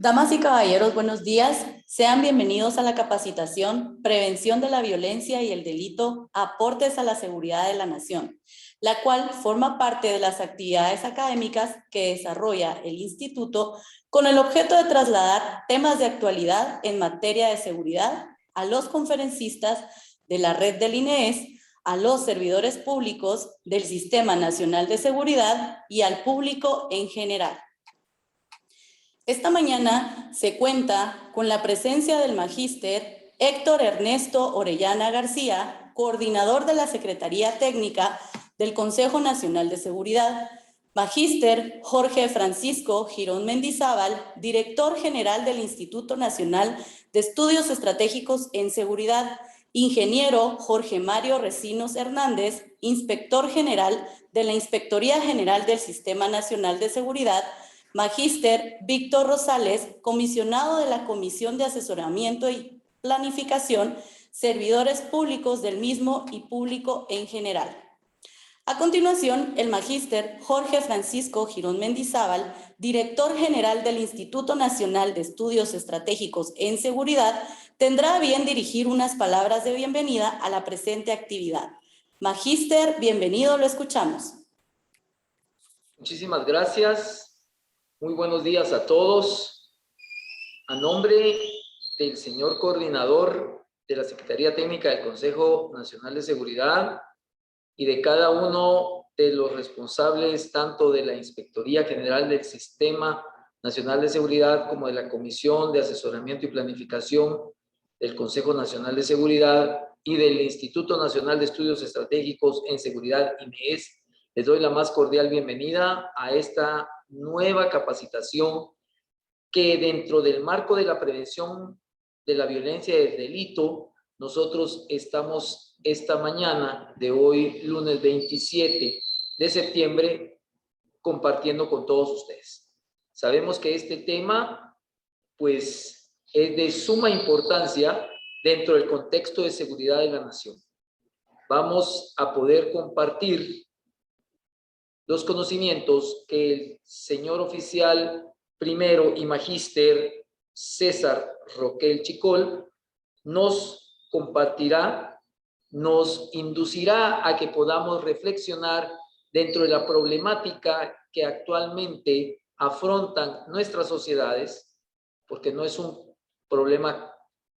Damas y caballeros, buenos días. Sean bienvenidos a la capacitación Prevención de la Violencia y el Delito, Aportes a la Seguridad de la Nación, la cual forma parte de las actividades académicas que desarrolla el Instituto con el objeto de trasladar temas de actualidad en materia de seguridad a los conferencistas de la red del INEES, a los servidores públicos del Sistema Nacional de Seguridad y al público en general. Esta mañana se cuenta con la presencia del magíster Héctor Ernesto Orellana García, coordinador de la Secretaría Técnica del Consejo Nacional de Seguridad, magíster Jorge Francisco Girón Mendizábal, director general del Instituto Nacional de Estudios Estratégicos en Seguridad, ingeniero Jorge Mario Recinos Hernández, inspector general de la Inspectoría General del Sistema Nacional de Seguridad, magíster Víctor Rosales, comisionado de la Comisión de Asesoramiento y Planificación, servidores públicos del mismo y público en general. A continuación, el magíster Jorge Francisco Girón Mendizábal, director general del Instituto Nacional de Estudios Estratégicos en Seguridad, tendrá a bien dirigir unas palabras de bienvenida a la presente actividad. Magíster, bienvenido, lo escuchamos. Muchísimas gracias. Muy buenos días a todos. A nombre del señor coordinador de la Secretaría Técnica del Consejo Nacional de Seguridad y de cada uno de los responsables tanto de la Inspectoría General del Sistema Nacional de Seguridad como de la Comisión de Asesoramiento y Planificación del Consejo Nacional de Seguridad y del Instituto Nacional de Estudios Estratégicos en Seguridad, INEES, les doy la más cordial bienvenida a esta nueva capacitación que dentro del marco de la prevención de la violencia y del delito, nosotros estamos esta mañana de hoy, lunes 27 de septiembre, compartiendo con todos ustedes. Sabemos que este tema, pues, es de suma importancia dentro del contexto de seguridad de la nación. Vamos a poder compartir los conocimientos que el señor oficial primero y magíster César Roquel Chicol nos compartirá, nos inducirá a que podamos reflexionar dentro de la problemática que actualmente afrontan nuestras sociedades, porque no es un problema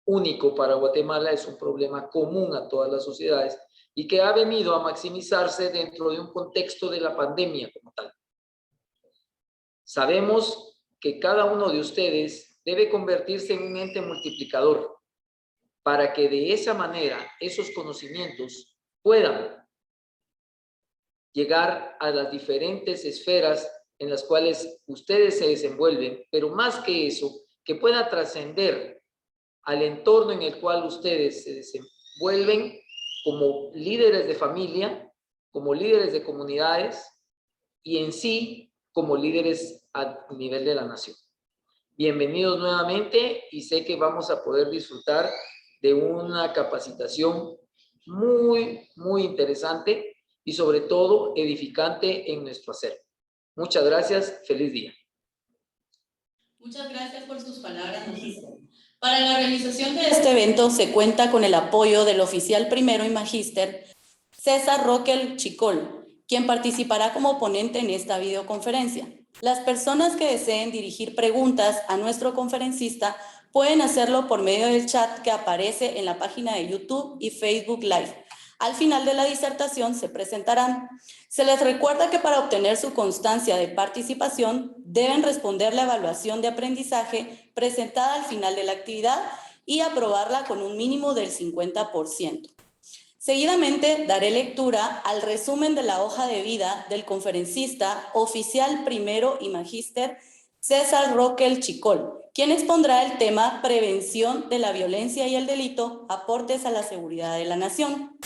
único para Guatemala, es un problema común a todas las sociedades, y que ha venido a maximizarse dentro de un contexto de la pandemia como tal. Sabemos que cada uno de ustedes debe convertirse en un ente multiplicador para que de esa manera esos conocimientos puedan llegar a las diferentes esferas en las cuales ustedes se desenvuelven, pero más que eso, que pueda trascender al entorno en el cual ustedes se desenvuelven como líderes de familia, como líderes de comunidades y en sí como líderes a nivel de la nación. Bienvenidos nuevamente y sé que vamos a poder disfrutar de una capacitación muy, muy interesante y sobre todo edificante en nuestro hacer. Muchas gracias, feliz día. Muchas gracias por sus palabras, magíster. Para la realización de este evento se cuenta con el apoyo del oficial primero y magíster César Roquel Chicol, quien participará como ponente en esta videoconferencia. Las personas que deseen dirigir preguntas a nuestro conferencista pueden hacerlo por medio del chat que aparece en la página de YouTube y Facebook Live. Al final de la disertación se presentarán. Se les recuerda que para obtener su constancia de participación deben responder la evaluación de aprendizaje presentada al final de la actividad y aprobarla con un mínimo del 50%. Seguidamente daré lectura al resumen de la hoja de vida del conferencista oficial primero y magíster César Roquel Chicol, quien expondrá el tema Prevención de la Violencia y el Delito, Aportes a la Seguridad de la Nación.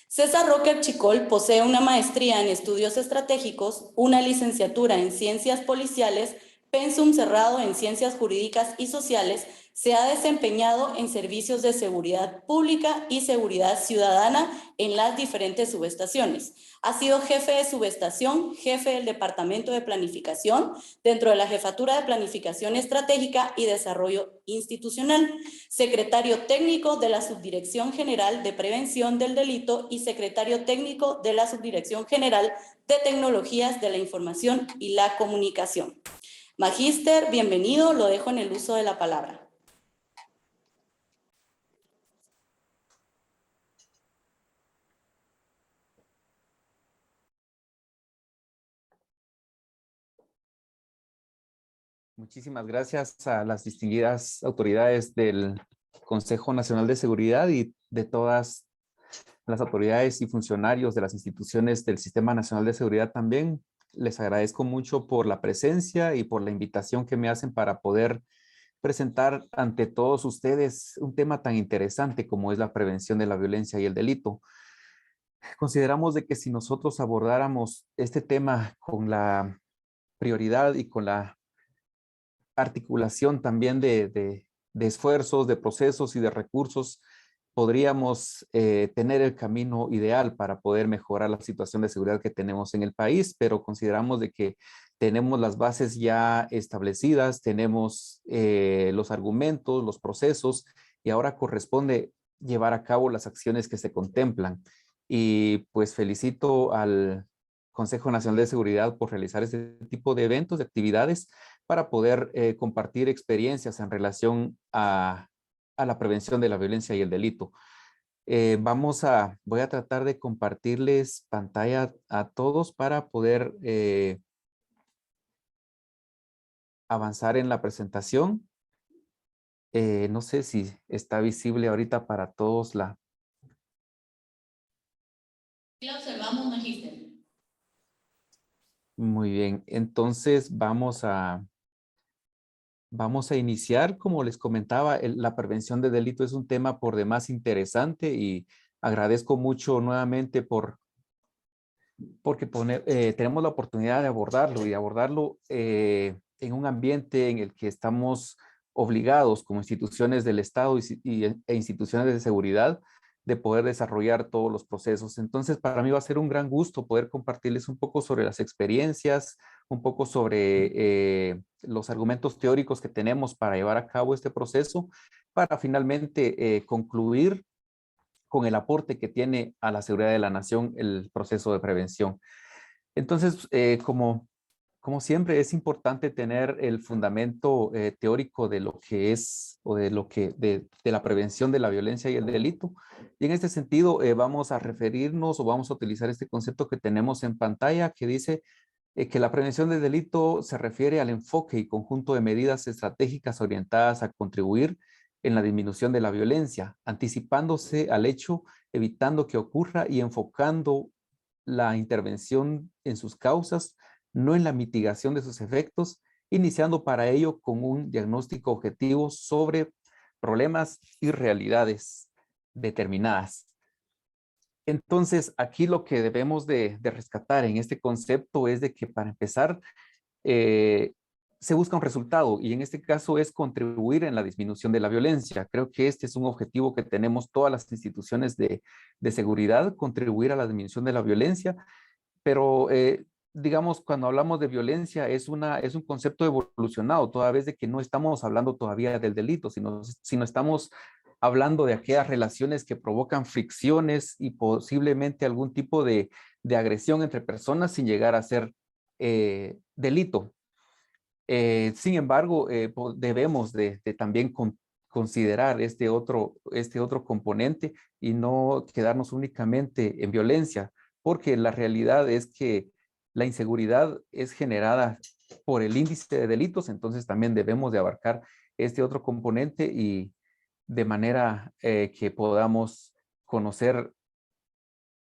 César Roquel Chicol posee una maestría en Estudios Estratégicos, una licenciatura en Ciencias Policiales, pensum cerrado en Ciencias Jurídicas y Sociales, se ha desempeñado en servicios de seguridad pública y seguridad ciudadana en las diferentes subestaciones. Ha sido jefe de subestación, jefe del Departamento de Planificación dentro de la Jefatura de Planificación Estratégica y Desarrollo Institucional, secretario técnico de la Subdirección General de Prevención del Delito y secretario técnico de la Subdirección General de Tecnologías de la Información y la Comunicación. Magíster, bienvenido, lo dejo en el uso de la palabra. Muchísimas gracias a las distinguidas autoridades del Consejo Nacional de Seguridad y de todas las autoridades y funcionarios de las instituciones del Sistema Nacional de Seguridad también. Les agradezco mucho por la presencia y por la invitación que me hacen para poder presentar ante todos ustedes un tema tan interesante como es la prevención de la violencia y el delito. Consideramos de que si nosotros abordáramos este tema con la prioridad y con la articulación también de esfuerzos, de procesos y de recursos, podríamos tener el camino ideal para poder mejorar la situación de seguridad que tenemos en el país, pero consideramos de que tenemos las bases ya establecidas, tenemos los argumentos, los procesos, y ahora corresponde llevar a cabo las acciones que se contemplan. Y pues felicito al Consejo Nacional de Seguridad por realizar este tipo de eventos, de actividades, para poder compartir experiencias en relación a la prevención de la violencia y el delito. Voy a tratar de compartirles pantalla a todos para poder avanzar en la presentación. No sé si está visible ahorita para todos la... Sí, la observamos, Magíster. Muy bien, entonces vamos a iniciar. Como les comentaba, la prevención de delito es un tema por demás interesante y agradezco mucho nuevamente porque tenemos la oportunidad de abordarlo y abordarlo en un ambiente en el que estamos obligados como instituciones del Estado e instituciones de seguridad de poder desarrollar todos los procesos. Entonces, para mí va a ser un gran gusto poder compartirles un poco sobre las experiencias, un poco sobre los argumentos teóricos que tenemos para llevar a cabo este proceso, para finalmente concluir con el aporte que tiene a la seguridad de la nación el proceso de prevención. Entonces, como siempre, es importante tener el fundamento teórico de lo que es o de la prevención de la violencia y el delito. Y en este sentido, vamos a referirnos o vamos a utilizar este concepto que tenemos en pantalla que dice que la prevención del delito se refiere al enfoque y conjunto de medidas estratégicas orientadas a contribuir en la disminución de la violencia, anticipándose al hecho, evitando que ocurra y enfocando la intervención en sus causas, no en la mitigación de sus efectos, iniciando para ello con un diagnóstico objetivo sobre problemas y realidades determinadas. Entonces, aquí lo que debemos de rescatar en este concepto es de que para empezar, se busca un resultado y en este caso es contribuir en la disminución de la violencia. Creo que este es un objetivo que tenemos todas las instituciones de seguridad, contribuir a la disminución de la violencia, pero digamos, cuando hablamos de violencia es un concepto evolucionado, toda vez de que no estamos hablando todavía del delito, sino estamos hablando de aquellas relaciones que provocan fricciones y posiblemente algún tipo de agresión entre personas sin llegar a ser delito. Sin embargo, debemos de también considerar este otro componente y no quedarnos únicamente en violencia, porque la realidad es que la inseguridad es generada por el índice de delitos, entonces también debemos de abarcar este otro componente y de manera que podamos conocer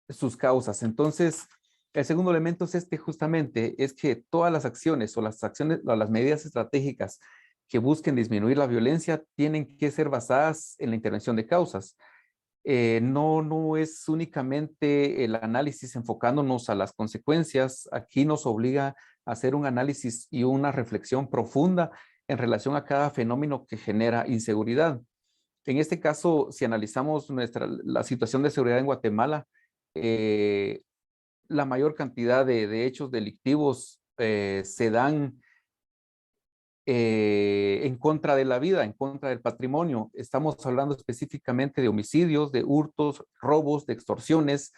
sus causas. Entonces, el segundo elemento es justamente, es que todas las acciones o las medidas estratégicas que busquen disminuir la violencia tienen que ser basadas en la intervención de causas. No es únicamente el análisis enfocándonos a las consecuencias, aquí nos obliga hacer un análisis y una reflexión profunda en relación a cada fenómeno que genera inseguridad. En este caso, si analizamos la situación de seguridad en Guatemala, la mayor cantidad de hechos delictivos se dan en contra de la vida, en contra del patrimonio. Estamos hablando específicamente de homicidios, de hurtos, robos, de extorsiones,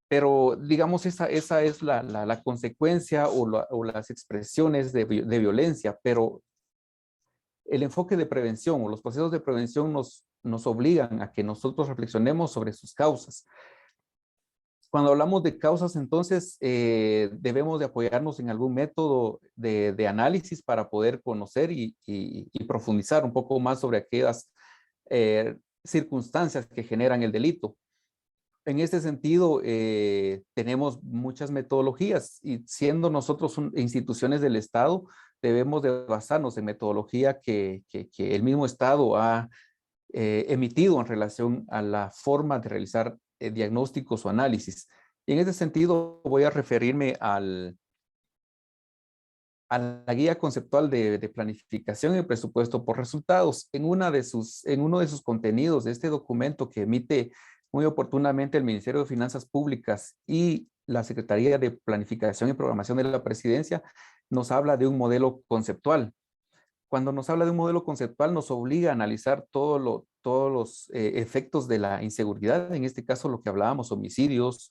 pero digamos esa es la consecuencia o las expresiones de violencia, pero el enfoque de prevención o los procesos de prevención nos obligan a que nosotros reflexionemos sobre sus causas. Cuando hablamos de causas, entonces debemos de apoyarnos en algún método de análisis para poder conocer y profundizar un poco más sobre aquellas circunstancias que generan el delito. En este sentido, tenemos muchas metodologías y siendo nosotros instituciones del Estado, debemos de basarnos en metodología que el mismo Estado ha emitido en relación a la forma de realizar diagnósticos o análisis. Y en este sentido voy a referirme a la guía conceptual de planificación y presupuesto por resultados. En uno de sus contenidos de este documento que emite muy oportunamente el Ministerio de Finanzas Públicas y la Secretaría de Planificación y Programación de la Presidencia, nos habla de un modelo conceptual. Cuando nos habla de un modelo conceptual, nos obliga a analizar todos los efectos de la inseguridad, en este caso lo que hablábamos, homicidios,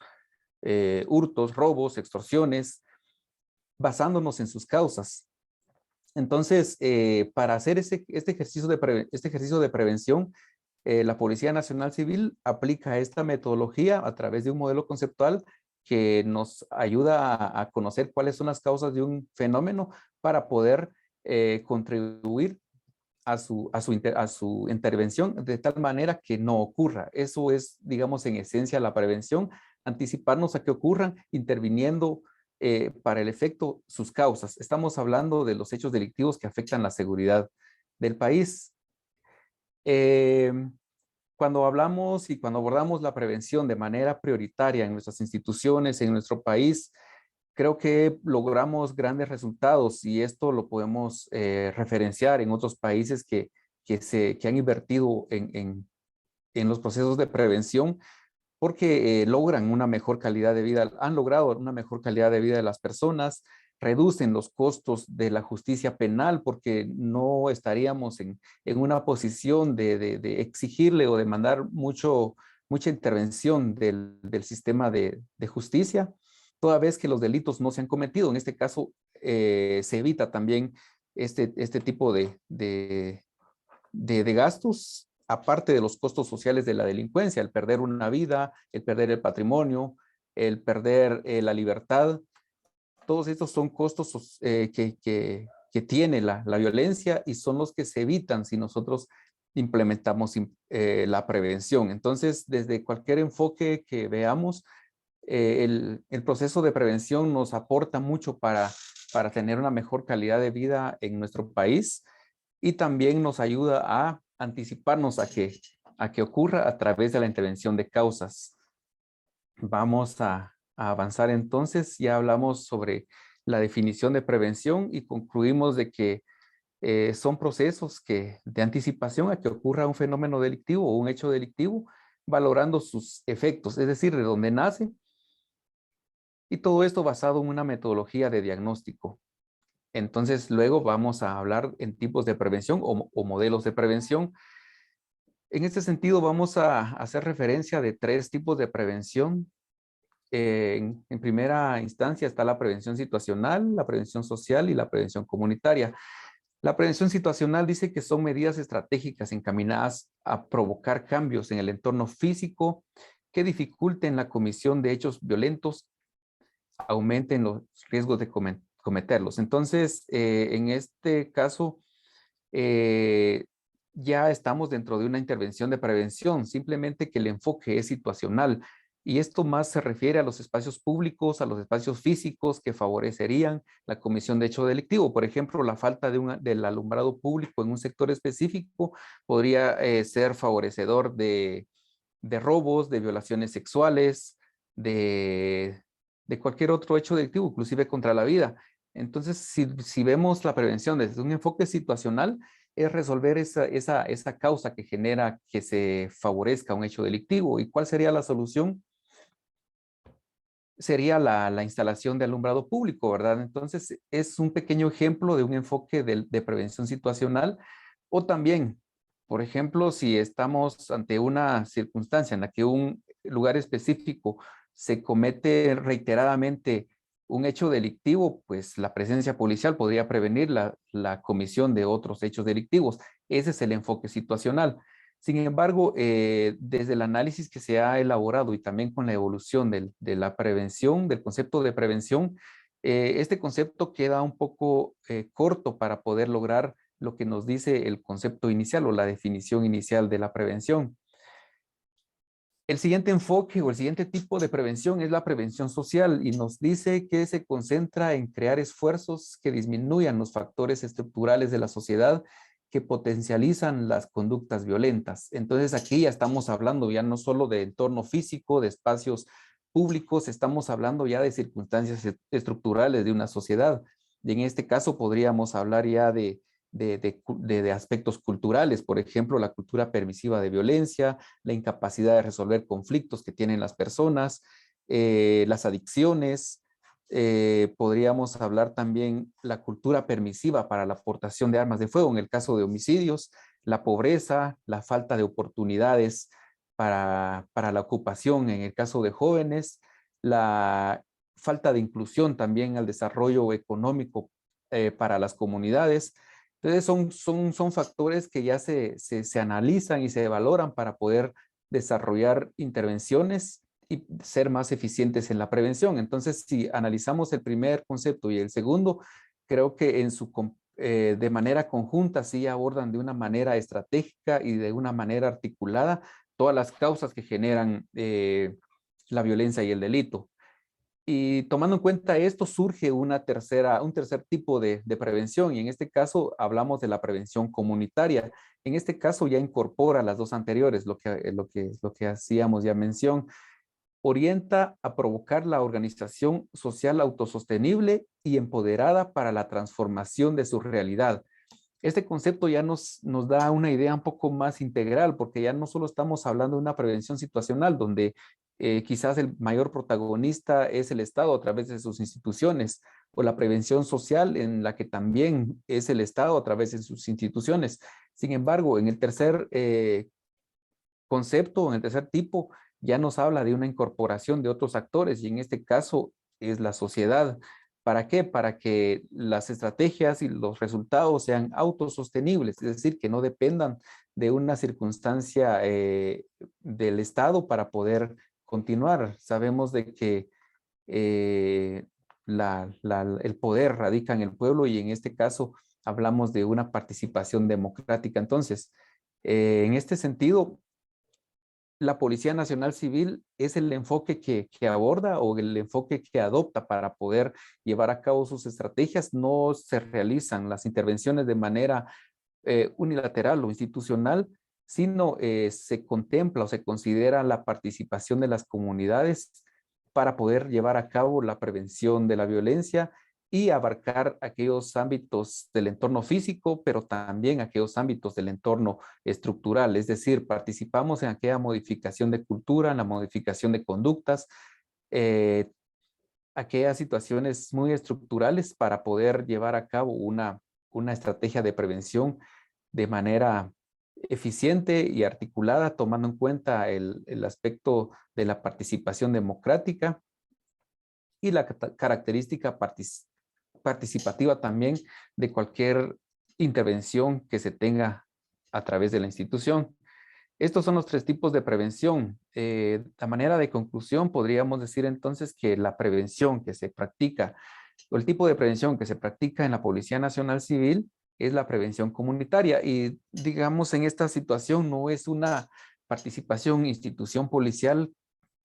hurtos, robos, extorsiones, basándonos en sus causas. Entonces, para hacer este ejercicio de prevención, la Policía Nacional Civil aplica esta metodología a través de un modelo conceptual que nos ayuda a conocer cuáles son las causas de un fenómeno para poder contribuir a su intervención de tal manera que no ocurra. Eso es, digamos, en esencia la prevención, anticiparnos a que ocurran, interviniendo para el efecto sus causas. Estamos hablando de los hechos delictivos que afectan la seguridad del país. Cuando hablamos y cuando abordamos la prevención de manera prioritaria en nuestras instituciones, en nuestro país, creo que logramos grandes resultados y esto lo podemos referenciar en otros países que han invertido en los procesos de prevención porque logran una mejor calidad de vida, han logrado una mejor calidad de vida de las personas, reducen los costos de la justicia penal porque no estaríamos en una posición de exigirle o demandar mucha intervención del sistema de justicia, toda vez que los delitos no se han cometido. En este caso, se evita también este tipo de gastos, aparte de los costos sociales de la delincuencia, el perder una vida, el perder el patrimonio, el perder la libertad. Todos estos son costos que tiene la violencia y son los que se evitan si nosotros implementamos la prevención. Entonces, desde cualquier enfoque que veamos, el proceso de prevención nos aporta mucho para tener una mejor calidad de vida en nuestro país y también nos ayuda a anticiparnos a que ocurra a través de la intervención de causas. Vamos a avanzar entonces. Ya hablamos sobre la definición de prevención y concluimos de que son procesos de anticipación a que ocurra un fenómeno delictivo o un hecho delictivo, valorando sus efectos, es decir, de dónde nace, y todo esto basado en una metodología de diagnóstico. Entonces, luego vamos a hablar en tipos de prevención o modelos de prevención. En este sentido, vamos a hacer referencia de 3 tipos de prevención. En primera instancia está la prevención situacional, la prevención social y la prevención comunitaria. La prevención situacional dice que son medidas estratégicas encaminadas a provocar cambios en el entorno físico que dificulten la comisión de hechos violentos, aumenten los riesgos de cometerlos. Entonces, en este caso, ya estamos dentro de una intervención de prevención, simplemente que el enfoque es situacional. Y esto más se refiere a los espacios públicos, a los espacios físicos que favorecerían la comisión de hecho delictivo. Por ejemplo, la falta del alumbrado público en un sector específico podría ser favorecedor de robos, de violaciones sexuales, de cualquier otro hecho delictivo, inclusive contra la vida. Entonces, si vemos la prevención desde un enfoque situacional, es resolver esa causa que genera que se favorezca un hecho delictivo. ¿Y cuál sería la solución? Sería la instalación de alumbrado público, ¿verdad? Entonces, es un pequeño ejemplo de un enfoque de prevención situacional. O también, por ejemplo, si estamos ante una circunstancia en la que un lugar específico se comete reiteradamente un hecho delictivo, pues la presencia policial podría prevenir la comisión de otros hechos delictivos. Ese es el enfoque situacional. Sin embargo, desde el análisis que se ha elaborado y también con la evolución de la prevención, del concepto de prevención, este concepto queda un poco corto para poder lograr lo que nos dice el concepto inicial o la definición inicial de la prevención. El siguiente enfoque o el siguiente tipo de prevención es la prevención social y nos dice que se concentra en crear esfuerzos que disminuyan los factores estructurales de la sociedad que potencializan las conductas violentas. Entonces aquí ya estamos hablando ya no solo de entorno físico, de espacios públicos, estamos hablando ya de circunstancias estructurales de una sociedad. Y en este caso podríamos hablar ya de aspectos culturales, por ejemplo, la cultura permisiva de violencia, la incapacidad de resolver conflictos que tienen las personas, las adicciones. Podríamos hablar también la cultura permisiva para la aportación de armas de fuego en el caso de homicidios, la pobreza, la falta de oportunidades para la ocupación en el caso de jóvenes, la falta de inclusión también al desarrollo económico para las comunidades. Entonces son factores que ya se analizan y se valoran para poder desarrollar intervenciones y ser más eficientes en la prevención. Entonces, si analizamos el primer concepto y el segundo, creo que de manera conjunta sí abordan de una manera estratégica y de una manera articulada todas las causas que generan la violencia y el delito. Y tomando en cuenta esto, surge un tercer tipo de prevención, y en este caso hablamos de la prevención comunitaria. En este caso ya incorpora las dos anteriores, lo que hacíamos ya mención. Orienta a provocar la organización social autosostenible y empoderada para la transformación de su realidad. Este concepto ya nos da una idea un poco más integral, porque ya no solo estamos hablando de una prevención situacional, donde quizás el mayor protagonista es el Estado a través de sus instituciones, o la prevención social en la que también es el Estado a través de sus instituciones. Sin embargo, en el tercer concepto, en el tercer tipo, ya nos habla de una incorporación de otros actores, y en este caso es la sociedad. ¿Para qué? Para que las estrategias y los resultados sean autosostenibles, es decir, que no dependan de una circunstancia del Estado para poder continuar. Sabemos de que eh, el poder radica en el pueblo, y en este caso hablamos de una participación democrática. Entonces, en este sentido, la Policía Nacional Civil es el enfoque que aborda o el enfoque que adopta para poder llevar a cabo sus estrategias. No se realizan las intervenciones de manera unilateral o institucional, sino se contempla o se considera la participación de las comunidades para poder llevar a cabo la prevención de la violencia y abarcar aquellos ámbitos del entorno físico, pero también aquellos ámbitos del entorno estructural. Es decir, participamos en aquella modificación de cultura, en la modificación de conductas, eh, aquellas situaciones muy estructurales para poder llevar a cabo una estrategia de prevención de manera eficiente y articulada, tomando en cuenta el aspecto de la participación democrática y la característica participativa también de cualquier intervención que se tenga a través de la institución. Estos son los tres tipos de prevención. A manera de conclusión, podríamos decir entonces que la prevención que se practica, o el tipo de prevención que se practica en la Policía Nacional Civil, es la prevención comunitaria. Y digamos, en esta situación no es una participación institución policial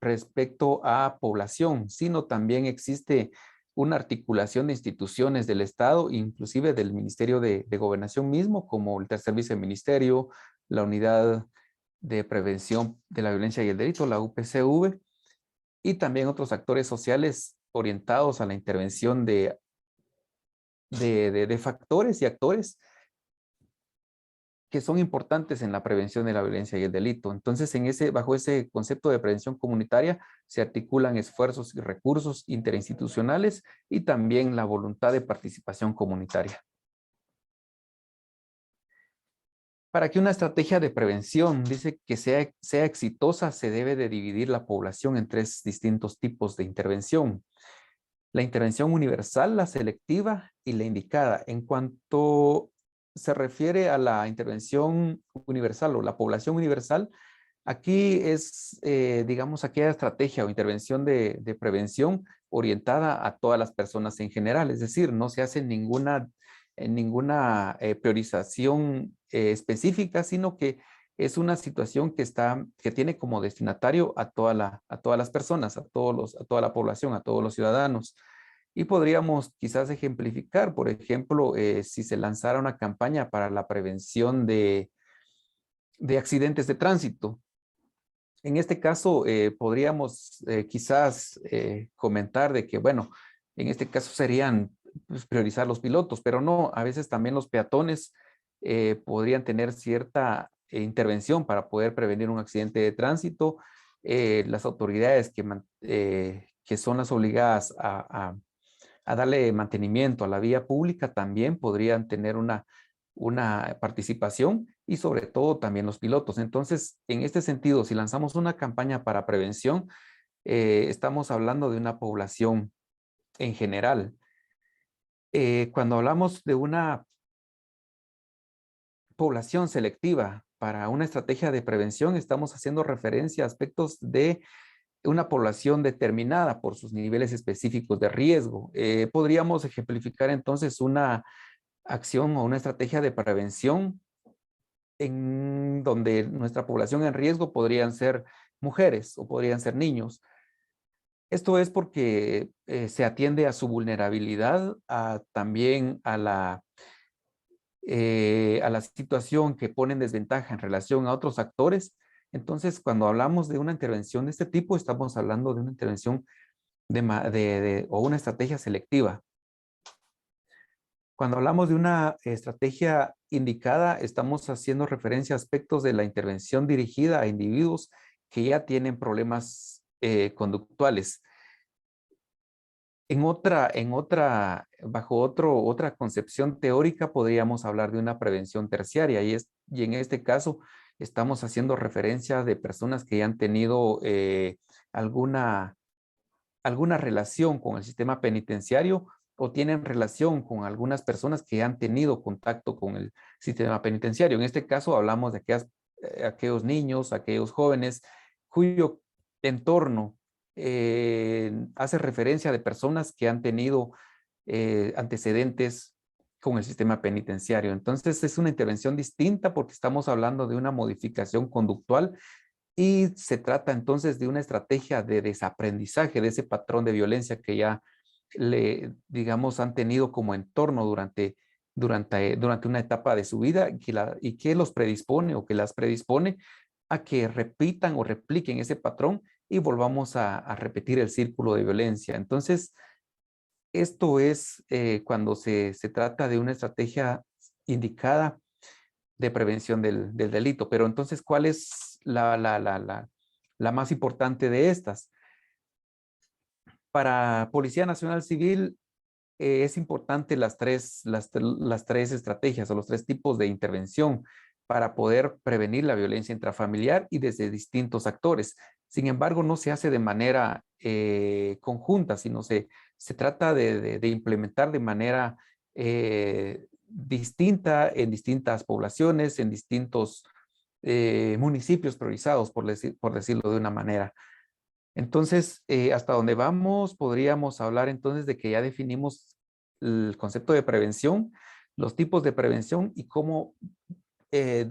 respecto a población, sino también existe una articulación de instituciones del Estado, inclusive del Ministerio de Gobernación mismo, como el tercer viceministerio, la unidad de prevención de la violencia y el delito, la UPCV, y también otros actores sociales orientados a la intervención de de factores y actores que son importantes en la prevención de la violencia y el delito. Entonces, bajo ese concepto de prevención comunitaria se articulan esfuerzos y recursos interinstitucionales y también la voluntad de participación comunitaria. Para que una estrategia de prevención, dice que sea exitosa, se debe de dividir la población en 3 distintos tipos de intervención. La intervención universal, la selectiva y la indicada. En cuanto se refiere a la intervención universal o la población universal, aquí es, digamos, aquella estrategia o intervención de prevención orientada a todas las personas en general. Es decir, no se hace ninguna priorización específica, sino que es una situación que tiene como destinatario a todas las personas, a toda la población, a todos los ciudadanos. Y podríamos quizás ejemplificar, por ejemplo, si se lanzara una campaña para la prevención de accidentes de tránsito. En este caso, podríamos quizás comentar de que, bueno, en este caso serían pues, priorizar los pilotos, pero no, a veces también los peatones podrían tener cierta intervención para poder prevenir un accidente de tránsito. Las autoridades que son las obligadas a darle mantenimiento a la vía pública también podrían tener una participación y sobre todo también los pilotos. Entonces, en este sentido, si lanzamos una campaña para prevención, estamos hablando de una población en general. Cuando hablamos de una población selectiva para una estrategia de prevención, estamos haciendo referencia a aspectos de una población determinada por sus niveles específicos de riesgo. Podríamos ejemplificar entonces una acción o una estrategia de prevención en donde nuestra población en riesgo podrían ser mujeres o podrían ser niños. Esto es porque se atiende a su vulnerabilidad, también a la situación que pone en desventaja en relación a otros actores. Entonces, cuando hablamos de una intervención de este tipo, estamos hablando de una intervención o una estrategia selectiva. Cuando hablamos de una estrategia indicada, estamos haciendo referencia a aspectos de la intervención dirigida a individuos que ya tienen problemas conductuales. Bajo otra concepción teórica, podríamos hablar de una prevención terciaria y en este caso estamos haciendo referencia de personas que ya han tenido alguna relación con el sistema penitenciario o tienen relación con algunas personas que han tenido contacto con el sistema penitenciario. En este caso hablamos de aquellos niños, aquellos jóvenes cuyo entorno hace referencia de personas que han tenido antecedentes con el sistema penitenciario. Entonces es una intervención distinta porque estamos hablando de una modificación conductual y se trata entonces de una estrategia de desaprendizaje de ese patrón de violencia que ya digamos, han tenido como entorno durante una etapa de su vida y que los predispone o que las predispone a que repitan o repliquen ese patrón y volvamos a repetir el círculo de violencia. Entonces, esto es cuando se trata de una estrategia indicada de prevención del delito. Pero entonces, ¿cuál es la más importante de estas? Para Policía Nacional Civil es importante las tres estrategias o los 3 tipos de intervención para poder prevenir la violencia intrafamiliar y desde distintos actores. Sin embargo, no se hace de manera conjunta, sino se trata de implementar de manera distinta en distintas poblaciones, en distintos municipios priorizados, por decirlo de una manera. Entonces, hasta donde vamos, podríamos hablar entonces de que ya definimos el concepto de prevención, los tipos de prevención y cómo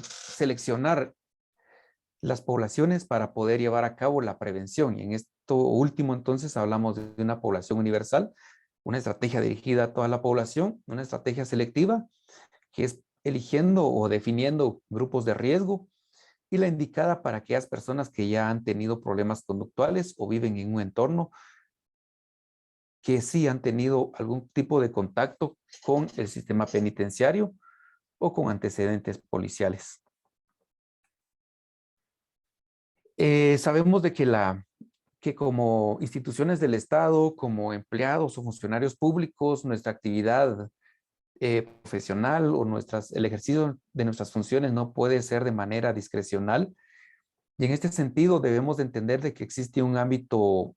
seleccionar las poblaciones para poder llevar a cabo la prevención. Y en esto último, entonces, hablamos de una población universal, una estrategia dirigida a toda la población, una estrategia selectiva, que es eligiendo o definiendo grupos de riesgo, y la indicada para aquellas personas que ya han tenido problemas conductuales o viven en un entorno que sí han tenido algún tipo de contacto con el sistema penitenciario o con antecedentes policiales. Sabemos de que como instituciones del Estado, como empleados o funcionarios públicos, nuestra actividad profesional o el ejercicio de nuestras funciones no puede ser de manera discrecional. Y en este sentido debemos de entender de que existe un ámbito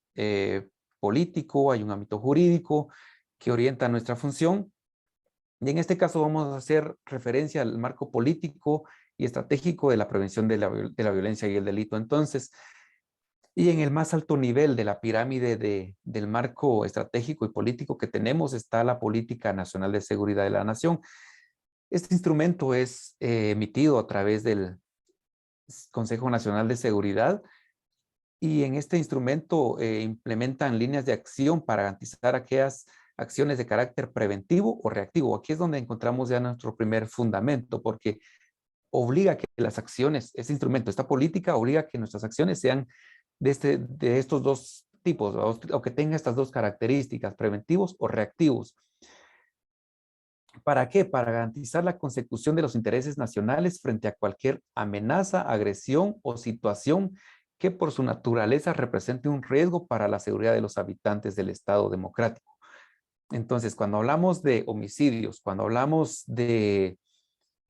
político, hay un ámbito jurídico que orienta nuestra función. Y en este caso vamos a hacer referencia al marco político y estratégico de la prevención de la violencia y el delito. Entonces, y en el más alto nivel de la pirámide del marco estratégico y político que tenemos está la Política Nacional de Seguridad de la Nación. Este instrumento es emitido a través del Consejo Nacional de Seguridad y en este instrumento implementan líneas de acción para garantizar aquellas acciones de carácter preventivo o reactivo. Aquí es donde encontramos ya nuestro primer fundamento, porque obliga a que las acciones, este instrumento, esta política obliga a que nuestras acciones sean de estos dos tipos, o que tenga estas dos características, preventivos o reactivos. ¿Para qué? Para garantizar la consecución de los intereses nacionales frente a cualquier amenaza, agresión o situación que por su naturaleza represente un riesgo para la seguridad de los habitantes del Estado democrático. Entonces, cuando hablamos de homicidios, cuando hablamos de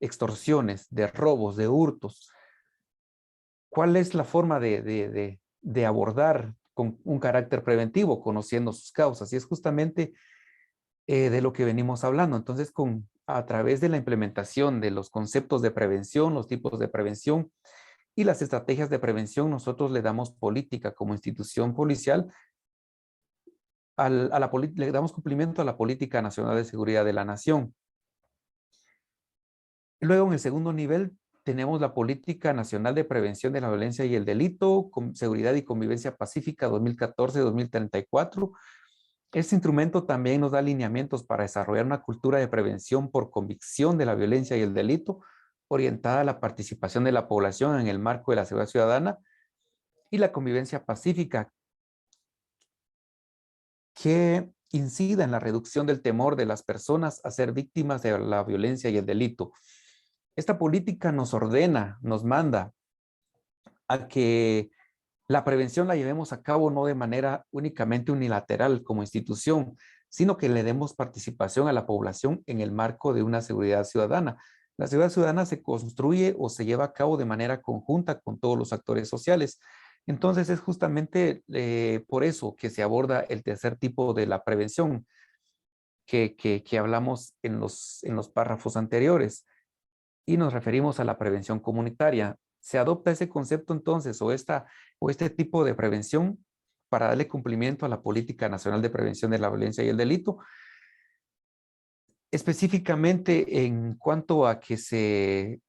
extorsiones, de robos, de hurtos, ¿cuál es la forma de abordar con un carácter preventivo, conociendo sus causas? Y es justamente de lo que venimos hablando. Entonces, a través de la implementación de los conceptos de prevención, los tipos de prevención y las estrategias de prevención, nosotros le damos política como institución policial, le damos cumplimiento a la Política Nacional de Seguridad de la Nación. Luego, en el segundo nivel, tenemos la Política Nacional de Prevención de la Violencia y el Delito, con Seguridad y Convivencia Pacífica 2014-2034. Este instrumento también nos da lineamientos para desarrollar una cultura de prevención por convicción de la violencia y el delito, orientada a la participación de la población en el marco de la seguridad ciudadana y la convivencia pacífica, que incida en la reducción del temor de las personas a ser víctimas de la violencia y el delito. Esta política nos ordena, nos manda a que la prevención la llevemos a cabo no de manera únicamente unilateral como institución, sino que le demos participación a la población en el marco de una seguridad ciudadana. La seguridad ciudadana se construye o se lleva a cabo de manera conjunta con todos los actores sociales. Entonces es justamente por eso que se aborda el tercer tipo de la prevención que hablamos en los párrafos anteriores y nos referimos a la prevención comunitaria. Se adopta ese concepto entonces o este tipo de prevención para darle cumplimiento a la Política Nacional de Prevención de la Violencia y el Delito, específicamente en cuanto a que se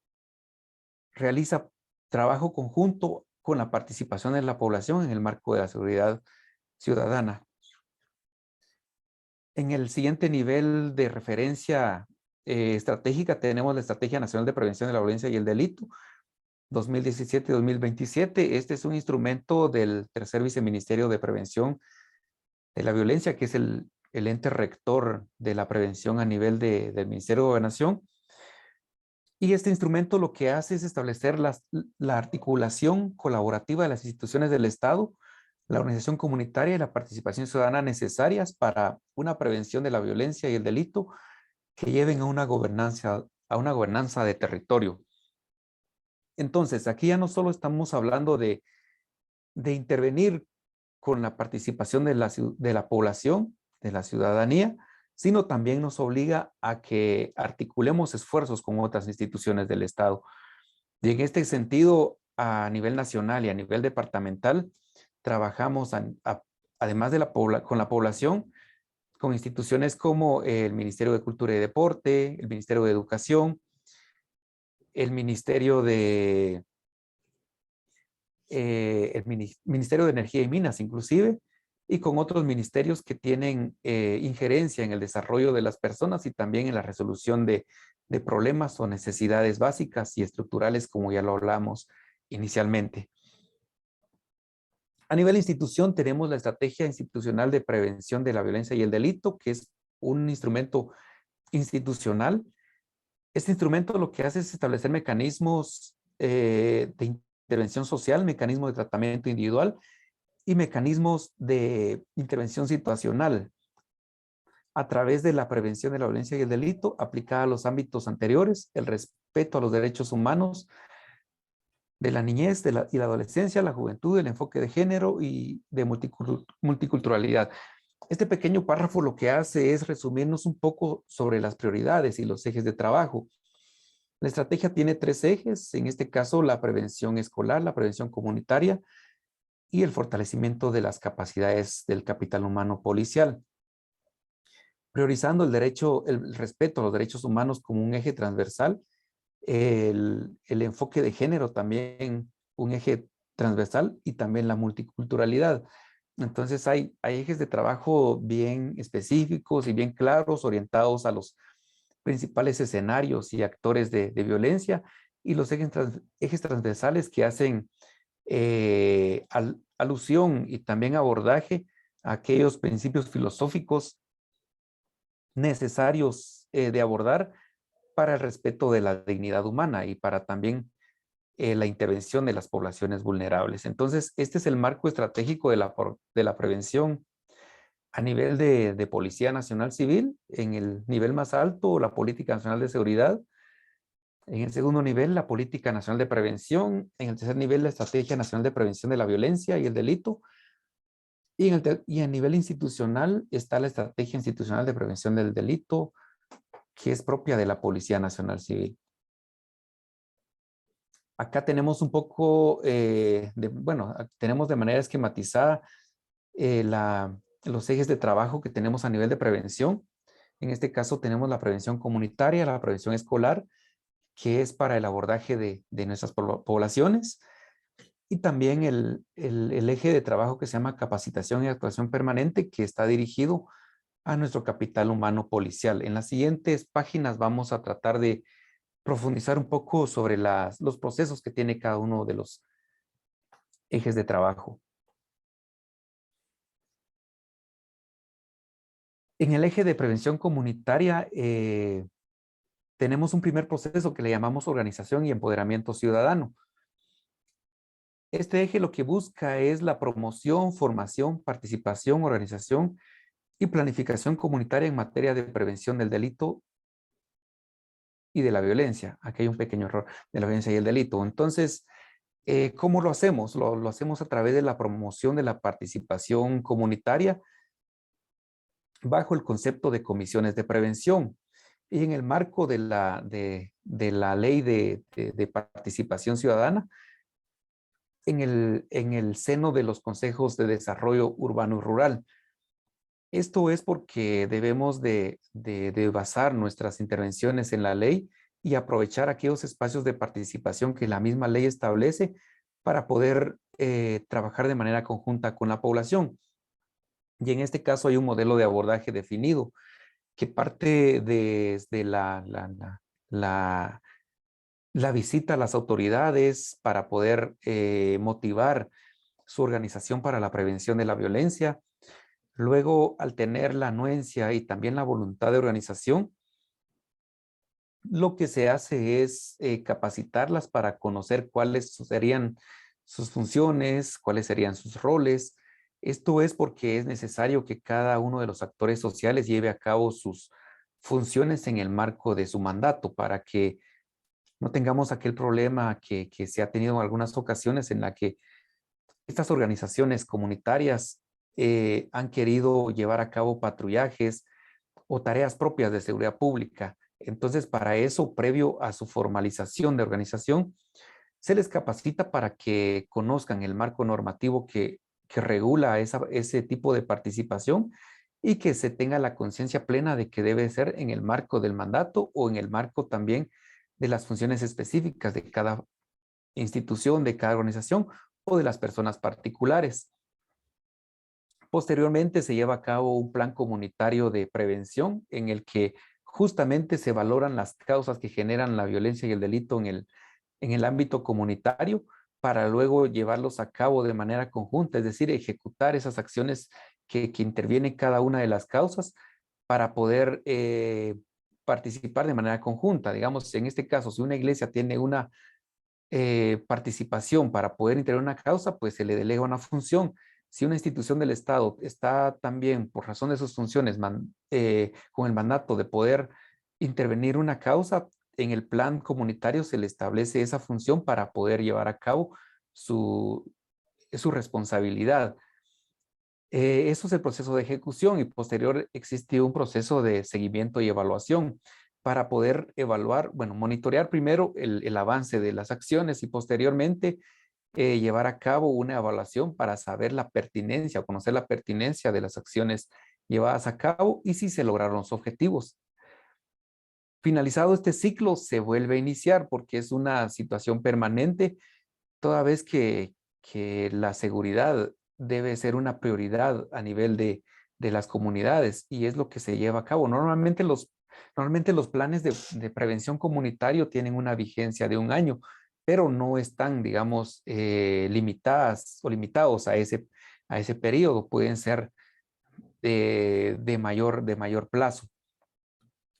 realiza trabajo conjunto con la participación de la población en el marco de la seguridad ciudadana. En el siguiente nivel de referencia estratégica tenemos la Estrategia Nacional de Prevención de la Violencia y el Delito 2017-2027. Este es un instrumento del tercer viceministerio de Prevención de la Violencia, que es el ente rector de la prevención a nivel del Ministerio de Gobernación. Y este instrumento lo que hace es establecer la articulación colaborativa de las instituciones del Estado, la organización comunitaria y la participación ciudadana necesarias para una prevención de la violencia y el delito que lleven a una gobernanza de territorio. Entonces, aquí ya no solo estamos hablando de intervenir con la participación de la población, de la ciudadanía, sino también nos obliga a que articulemos esfuerzos con otras instituciones del Estado. Y en este sentido, a nivel nacional y a nivel departamental, trabajamos además con la población, con instituciones como el Ministerio de Cultura y Deporte, el Ministerio de Educación, el Ministerio de Ministerio de Energía y Minas inclusive, y con otros ministerios que tienen injerencia en el desarrollo de las personas y también en la resolución de problemas o necesidades básicas y estructurales, como ya lo hablamos inicialmente. A nivel institución tenemos la Estrategia Institucional de Prevención de la Violencia y el Delito, que es un instrumento institucional. Este instrumento lo que hace es establecer mecanismos de intervención social, mecanismos de tratamiento individual y mecanismos de intervención situacional a través de la prevención de la violencia y el delito aplicada a los ámbitos anteriores, el respeto a los derechos humanos de la niñez y la adolescencia, la juventud, el enfoque de género y de multiculturalidad. Este pequeño párrafo lo que hace es resumirnos un poco sobre las prioridades y los ejes de trabajo. La estrategia tiene 3 ejes, en este caso la prevención escolar, la prevención comunitaria y el fortalecimiento de las capacidades del capital humano policial. Priorizando el respeto a los derechos humanos como un eje transversal, el enfoque de género también un eje transversal y también la multiculturalidad. Entonces hay ejes de trabajo bien específicos y bien claros, orientados a los principales escenarios y actores de violencia y los ejes transversales que hacen alusión y también abordaje a aquellos principios filosóficos necesarios de abordar para el respeto de la dignidad humana y para también la intervención de las poblaciones vulnerables. Entonces, este es el marco estratégico de la prevención a nivel de Policía Nacional Civil, en el nivel más alto, la Política Nacional de Seguridad, en el segundo nivel, la Política Nacional de Prevención, en el tercer nivel, la Estrategia Nacional de Prevención de la Violencia y el Delito, y a nivel institucional está la Estrategia Institucional de Prevención del Delito, que es propia de la Policía Nacional Civil. Acá tenemos un poco, tenemos de manera esquematizada los ejes de trabajo que tenemos a nivel de prevención. En este caso tenemos la prevención comunitaria, la prevención escolar, que es para el abordaje de nuestras poblaciones, y también el eje de trabajo que se llama capacitación y actuación permanente, que está dirigido a nuestro capital humano policial. En las siguientes páginas vamos a tratar de profundizar un poco sobre los procesos que tiene cada uno de los ejes de trabajo. En el eje de prevención comunitaria tenemos un primer proceso que le llamamos organización y empoderamiento ciudadano. Este eje lo que busca es la promoción, formación, participación, organización y planificación comunitaria en materia de prevención del delito y de la violencia. Aquí hay un pequeño error, de la violencia y el delito. Entonces, ¿cómo lo hacemos? Lo hacemos a través de la promoción de la participación comunitaria bajo el concepto de comisiones de prevención. Y en el marco de la ley de participación ciudadana, en el seno de los consejos de desarrollo urbano y rural. Esto es porque debemos de basar nuestras intervenciones en la ley y aprovechar aquellos espacios de participación que la misma ley establece para poder trabajar de manera conjunta con la población. Y en este caso hay un modelo de abordaje definido que parte desde la visita a las autoridades para poder motivar su organización para la prevención de la violencia. Luego, al tener la anuencia y también la voluntad de organización, lo que se hace es capacitarlas para conocer cuáles serían sus funciones, cuáles serían sus roles. Esto es porque es necesario que cada uno de los actores sociales lleve a cabo sus funciones en el marco de su mandato para que no tengamos aquel problema que se ha tenido en algunas ocasiones en la que estas organizaciones comunitarias han querido llevar a cabo patrullajes o tareas propias de seguridad pública. Entonces, para eso, previo a su formalización de organización, se les capacita para que conozcan el marco normativo que regula ese tipo de participación y que se tenga la conciencia plena de que debe ser en el marco del mandato o en el marco también de las funciones específicas de cada institución, de cada organización o de las personas particulares. Posteriormente se lleva a cabo un plan comunitario de prevención en el que justamente se valoran las causas que generan la violencia y el delito en el ámbito comunitario para luego llevarlos a cabo de manera conjunta, es decir, ejecutar esas acciones que intervienen cada una de las causas para poder participar de manera conjunta. Digamos, en este caso, si una iglesia tiene una participación para poder intervenir una causa, pues se le delega una función. Si una institución del Estado está también, por razón de sus funciones, con el mandato de poder intervenir una causa, en el plan comunitario se le establece esa función para poder llevar a cabo su responsabilidad. Eso es el proceso de ejecución y posterior existe un proceso de seguimiento y evaluación para poder evaluar, bueno, monitorear primero el avance de las acciones y posteriormente llevar a cabo una evaluación para saber la pertinencia o conocer la pertinencia de las acciones llevadas a cabo y si se lograron los objetivos. Finalizado este ciclo, se vuelve a iniciar porque es una situación permanente, toda vez que la seguridad debe ser una prioridad a nivel de las comunidades y es lo que se lleva a cabo. Normalmente los planes de prevención comunitario tienen una vigencia de 1 año, pero no están, digamos, limitadas o limitados a ese periodo. Pueden ser de mayor plazo.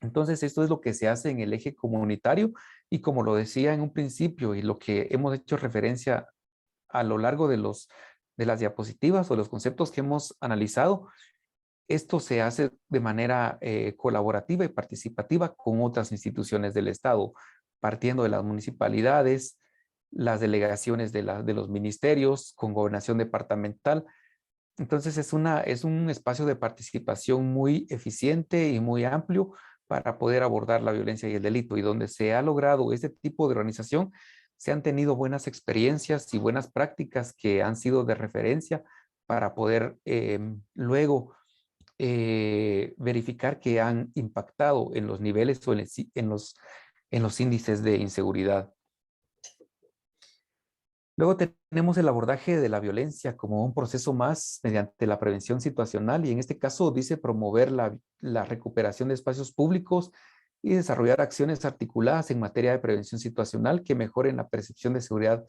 Entonces, esto es lo que se hace en el eje comunitario y como lo decía en un principio y lo que hemos hecho referencia a lo largo de las diapositivas o los conceptos que hemos analizado, esto se hace de manera colaborativa y participativa con otras instituciones del Estado, partiendo de las municipalidades, las delegaciones de los ministerios, con gobernación departamental. Entonces es un espacio de participación muy eficiente y muy amplio para poder abordar la violencia y el delito. Y donde se ha logrado este tipo de organización, se han tenido buenas experiencias y buenas prácticas que han sido de referencia para poder luego verificar que han impactado en los niveles o en los índices de inseguridad. Luego tenemos el abordaje de la violencia como un proceso más mediante la prevención situacional y en este caso dice promover la recuperación de espacios públicos y desarrollar acciones articuladas en materia de prevención situacional que mejoren la percepción de seguridad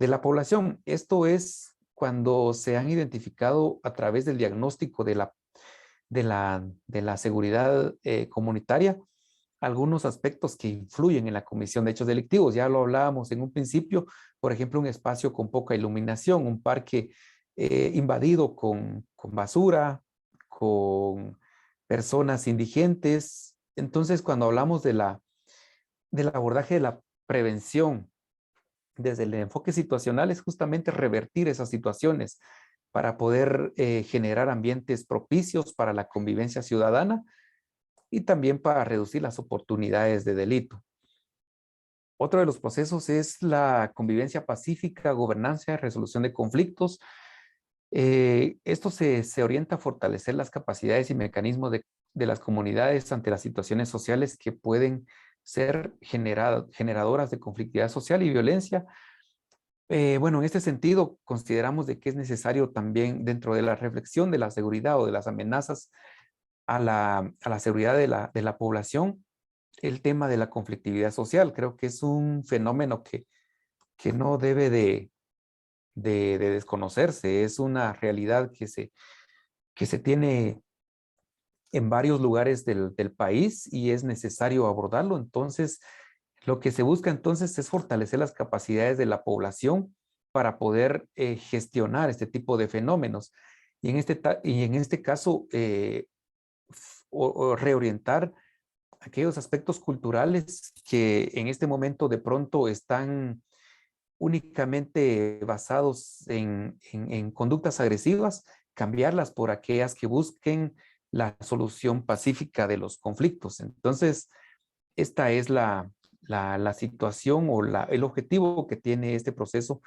de la población. Esto es cuando se han identificado a través del diagnóstico de la seguridad comunitaria algunos aspectos que influyen en la comisión de hechos delictivos. Ya lo hablábamos en un principio, por ejemplo, un espacio con poca iluminación, un parque invadido con basura, con personas indigentes. Entonces, cuando hablamos del abordaje de la prevención desde el enfoque situacional, es justamente revertir esas situaciones para poder generar ambientes propicios para la convivencia ciudadana y también para reducir las oportunidades de delito. Otro de los procesos es la convivencia pacífica, gobernanza y resolución de conflictos. Esto se orienta a fortalecer las capacidades y mecanismos de las comunidades ante las situaciones sociales que pueden ser generadoras de conflictividad social y violencia. Bueno, en este sentido, consideramos de que es necesario también dentro de la reflexión de la seguridad o de las amenazas a la seguridad de la población, el tema de la conflictividad social. Creo que es un fenómeno que no debe de desconocerse. Es una realidad que se tiene en varios lugares del país y es necesario abordarlo. Entonces, lo que se busca entonces es fortalecer las capacidades de la población para poder gestionar este tipo de fenómenos. Y en este caso, o reorientar aquellos aspectos culturales que en este momento de pronto están únicamente basados en conductas agresivas, cambiarlas por aquellas que busquen la solución pacífica de los conflictos. Entonces, esta es la situación o el objetivo que tiene este proceso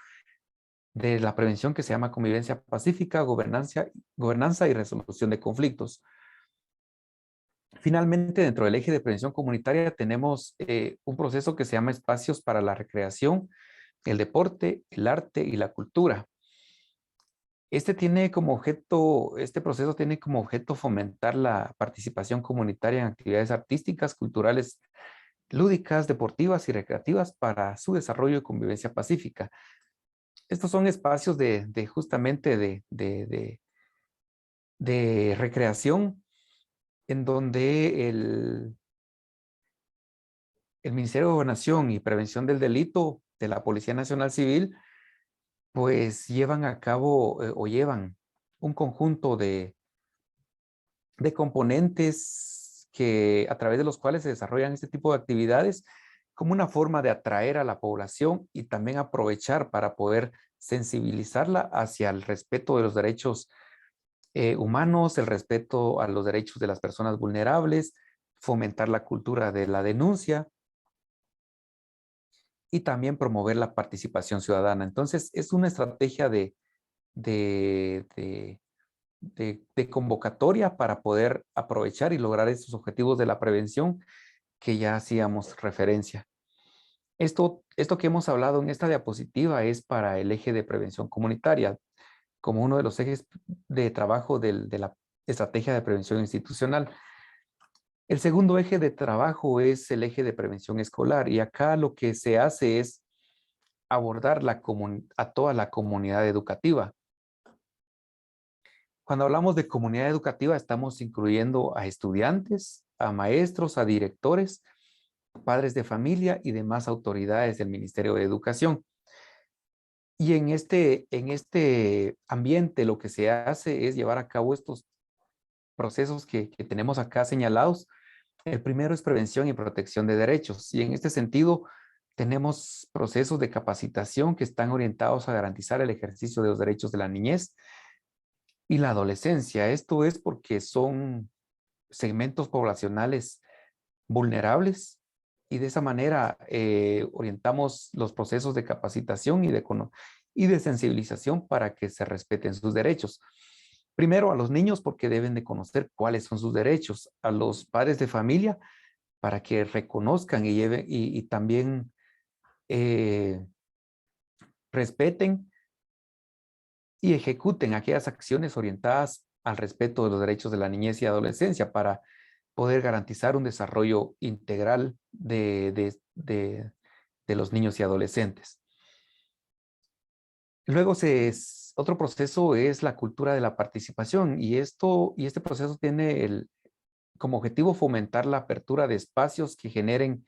de la prevención que se llama convivencia pacífica, gobernanza y resolución de conflictos. Finalmente, dentro del eje de prevención comunitaria tenemos un proceso que se llama espacios para la recreación, el deporte, el arte y la cultura. Este proceso tiene como objeto fomentar la participación comunitaria en actividades artísticas, culturales, lúdicas, deportivas y recreativas para su desarrollo y convivencia pacífica. Estos son espacios justamente de recreación en donde el Ministerio de Gobernación y Prevención del Delito de la Policía Nacional Civil pues llevan a cabo o llevan un conjunto de componentes que a través de los cuales se desarrollan este tipo de actividades como una forma de atraer a la población y también aprovechar para poder sensibilizarla hacia el respeto de los derechos humanos, el respeto a los derechos de las personas vulnerables, fomentar la cultura de la denuncia y también promover la participación ciudadana. Entonces, es una estrategia de, de, de convocatoria para poder aprovechar y lograr estos objetivos de la prevención que ya hacíamos referencia. Esto que hemos hablado en esta diapositiva es para el eje de prevención comunitaria, como uno de los ejes de trabajo de la estrategia de prevención institucional. El segundo eje de trabajo es el eje de prevención escolar y acá lo que se hace es abordar a toda la comunidad educativa. Cuando hablamos de comunidad educativa estamos incluyendo a estudiantes, a maestros, a directores, padres de familia y demás autoridades del Ministerio de Educación. Y en este ambiente lo que se hace es llevar a cabo estos procesos que tenemos acá señalados. El primero es prevención y protección de derechos. Y en este sentido, tenemos procesos de capacitación que están orientados a garantizar el ejercicio de los derechos de la niñez y la adolescencia. Esto es porque son segmentos poblacionales vulnerables y de esa manera orientamos los procesos de capacitación y de sensibilización para que se respeten sus derechos. Primero a los niños porque deben de conocer cuáles son sus derechos, a los padres de familia para que reconozcan y también respeten y ejecuten aquellas acciones orientadas al respeto de los derechos de la niñez y adolescencia para poder garantizar un desarrollo integral de los niños y adolescentes. Luego otro proceso es la cultura de la participación y este proceso tiene como objetivo fomentar la apertura de espacios que generen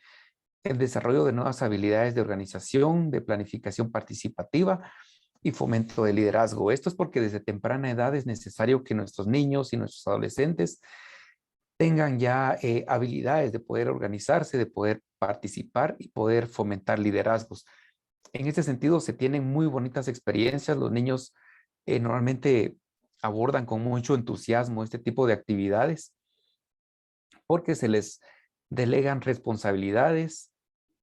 el desarrollo de nuevas habilidades de organización, de planificación participativa y fomento de liderazgo. Esto es porque desde temprana edad es necesario que nuestros niños y nuestros adolescentes tengan ya habilidades de poder organizarse, de poder participar y poder fomentar liderazgos. En este sentido, se tienen muy bonitas experiencias. Los niños normalmente abordan con mucho entusiasmo este tipo de actividades porque se les delegan responsabilidades,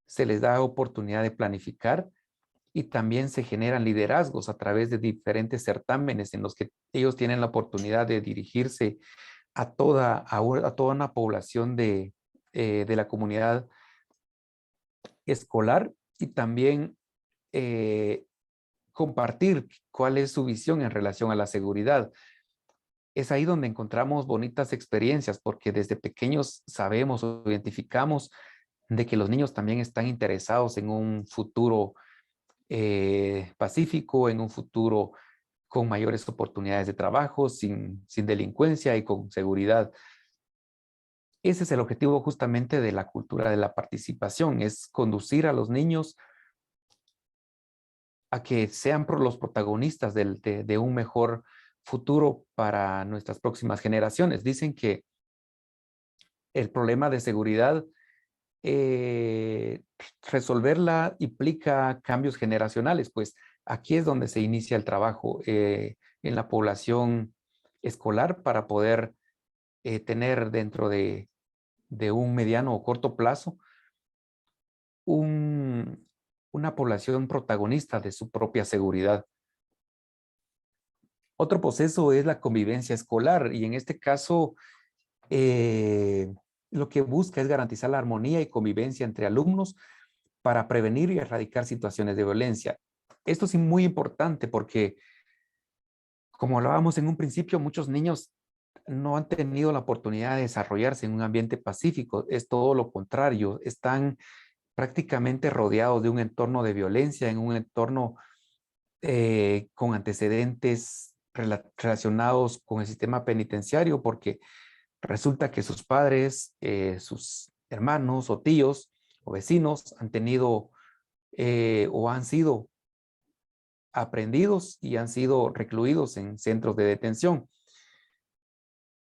se les da oportunidad de planificar y también se generan liderazgos a través de diferentes certámenes en los que ellos tienen la oportunidad de dirigirse a toda una población de la comunidad escolar y también compartir cuál es su visión en relación a la seguridad. Es ahí donde encontramos bonitas experiencias porque desde pequeños sabemos o identificamos de que los niños también están interesados en un futuro pacífico, en un futuro con mayores oportunidades de trabajo, sin delincuencia y con seguridad. Ese es el objetivo justamente de la cultura de la participación, es conducir a los niños a que sean los protagonistas de un mejor futuro para nuestras próximas generaciones. Dicen que el problema de seguridad, resolverla implica cambios generacionales, pues aquí es donde se inicia el trabajo en la población escolar para poder tener dentro de un mediano o corto plazo una población protagonista de su propia seguridad. Otro proceso es la convivencia escolar y en este caso lo que busca es garantizar la armonía y convivencia entre alumnos para prevenir y erradicar situaciones de violencia. Esto es muy importante porque, como hablábamos en un principio, muchos niños no han tenido la oportunidad de desarrollarse en un ambiente pacífico. Es todo lo contrario. Están prácticamente rodeados de un entorno de violencia, en un entorno con antecedentes relacionados con el sistema penitenciario, porque resulta que sus padres, sus hermanos o tíos o vecinos han tenido o han sido aprendidos y han sido recluidos en centros de detención.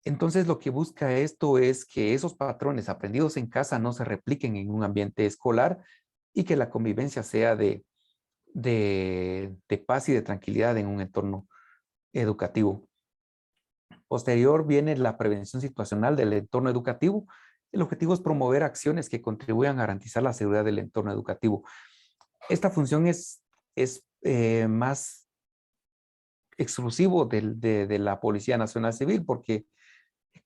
Entonces, lo que busca esto es que esos patrones aprendidos en casa no se repliquen en un ambiente escolar y que la convivencia sea de paz y de tranquilidad en un entorno educativo. Posterior viene la prevención situacional del entorno educativo. El objetivo es promover acciones que contribuyan a garantizar la seguridad del entorno educativo. Esta función es más exclusivo de la Policía Nacional Civil porque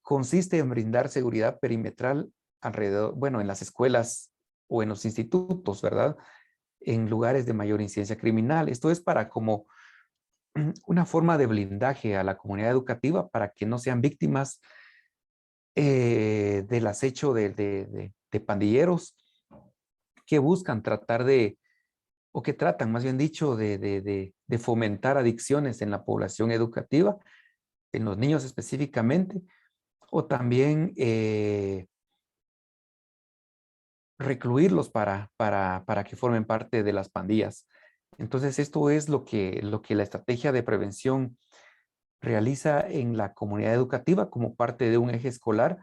consiste en brindar seguridad perimetral alrededor, bueno, en las escuelas o en los institutos, ¿verdad? En lugares de mayor incidencia criminal. Esto es para como una forma de blindaje a la comunidad educativa para que no sean víctimas del acecho de pandilleros que buscan tratar o que tratan, más bien dicho, de fomentar adicciones en la población educativa, en los niños específicamente, o también recluirlos para que formen parte de las pandillas. Entonces, esto es lo que la estrategia de prevención realiza en la comunidad educativa como parte de un eje escolar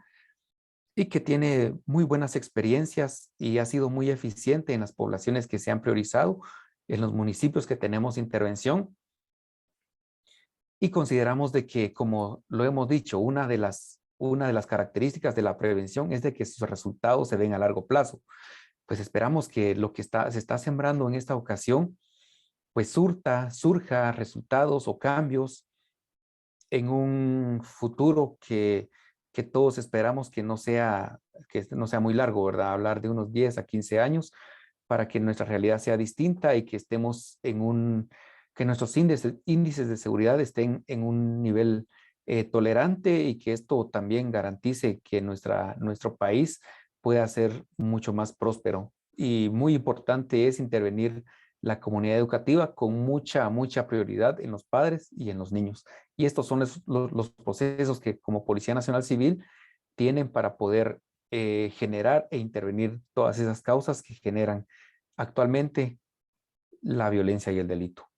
y que tiene muy buenas experiencias y ha sido muy eficiente en las poblaciones que se han priorizado, en los municipios que tenemos intervención. Y consideramos de que, como lo hemos dicho, una de las características de la prevención es de que sus resultados se ven a largo plazo. Pues esperamos que lo que se está sembrando en esta ocasión, pues surja resultados o cambios en un futuro que todos esperamos que no sea muy largo, ¿verdad? Hablar de unos 10 a 15 años para que nuestra realidad sea distinta y que estemos que nuestros índices de seguridad estén en un nivel tolerante y que esto también garantice que nuestro país pueda ser mucho más próspero. Y muy importante es intervenir la comunidad educativa con mucha prioridad en los padres y en los niños. Y estos son los procesos que como Policía Nacional Civil tienen para poder generar e intervenir todas esas causas que generan actualmente la violencia y el delito.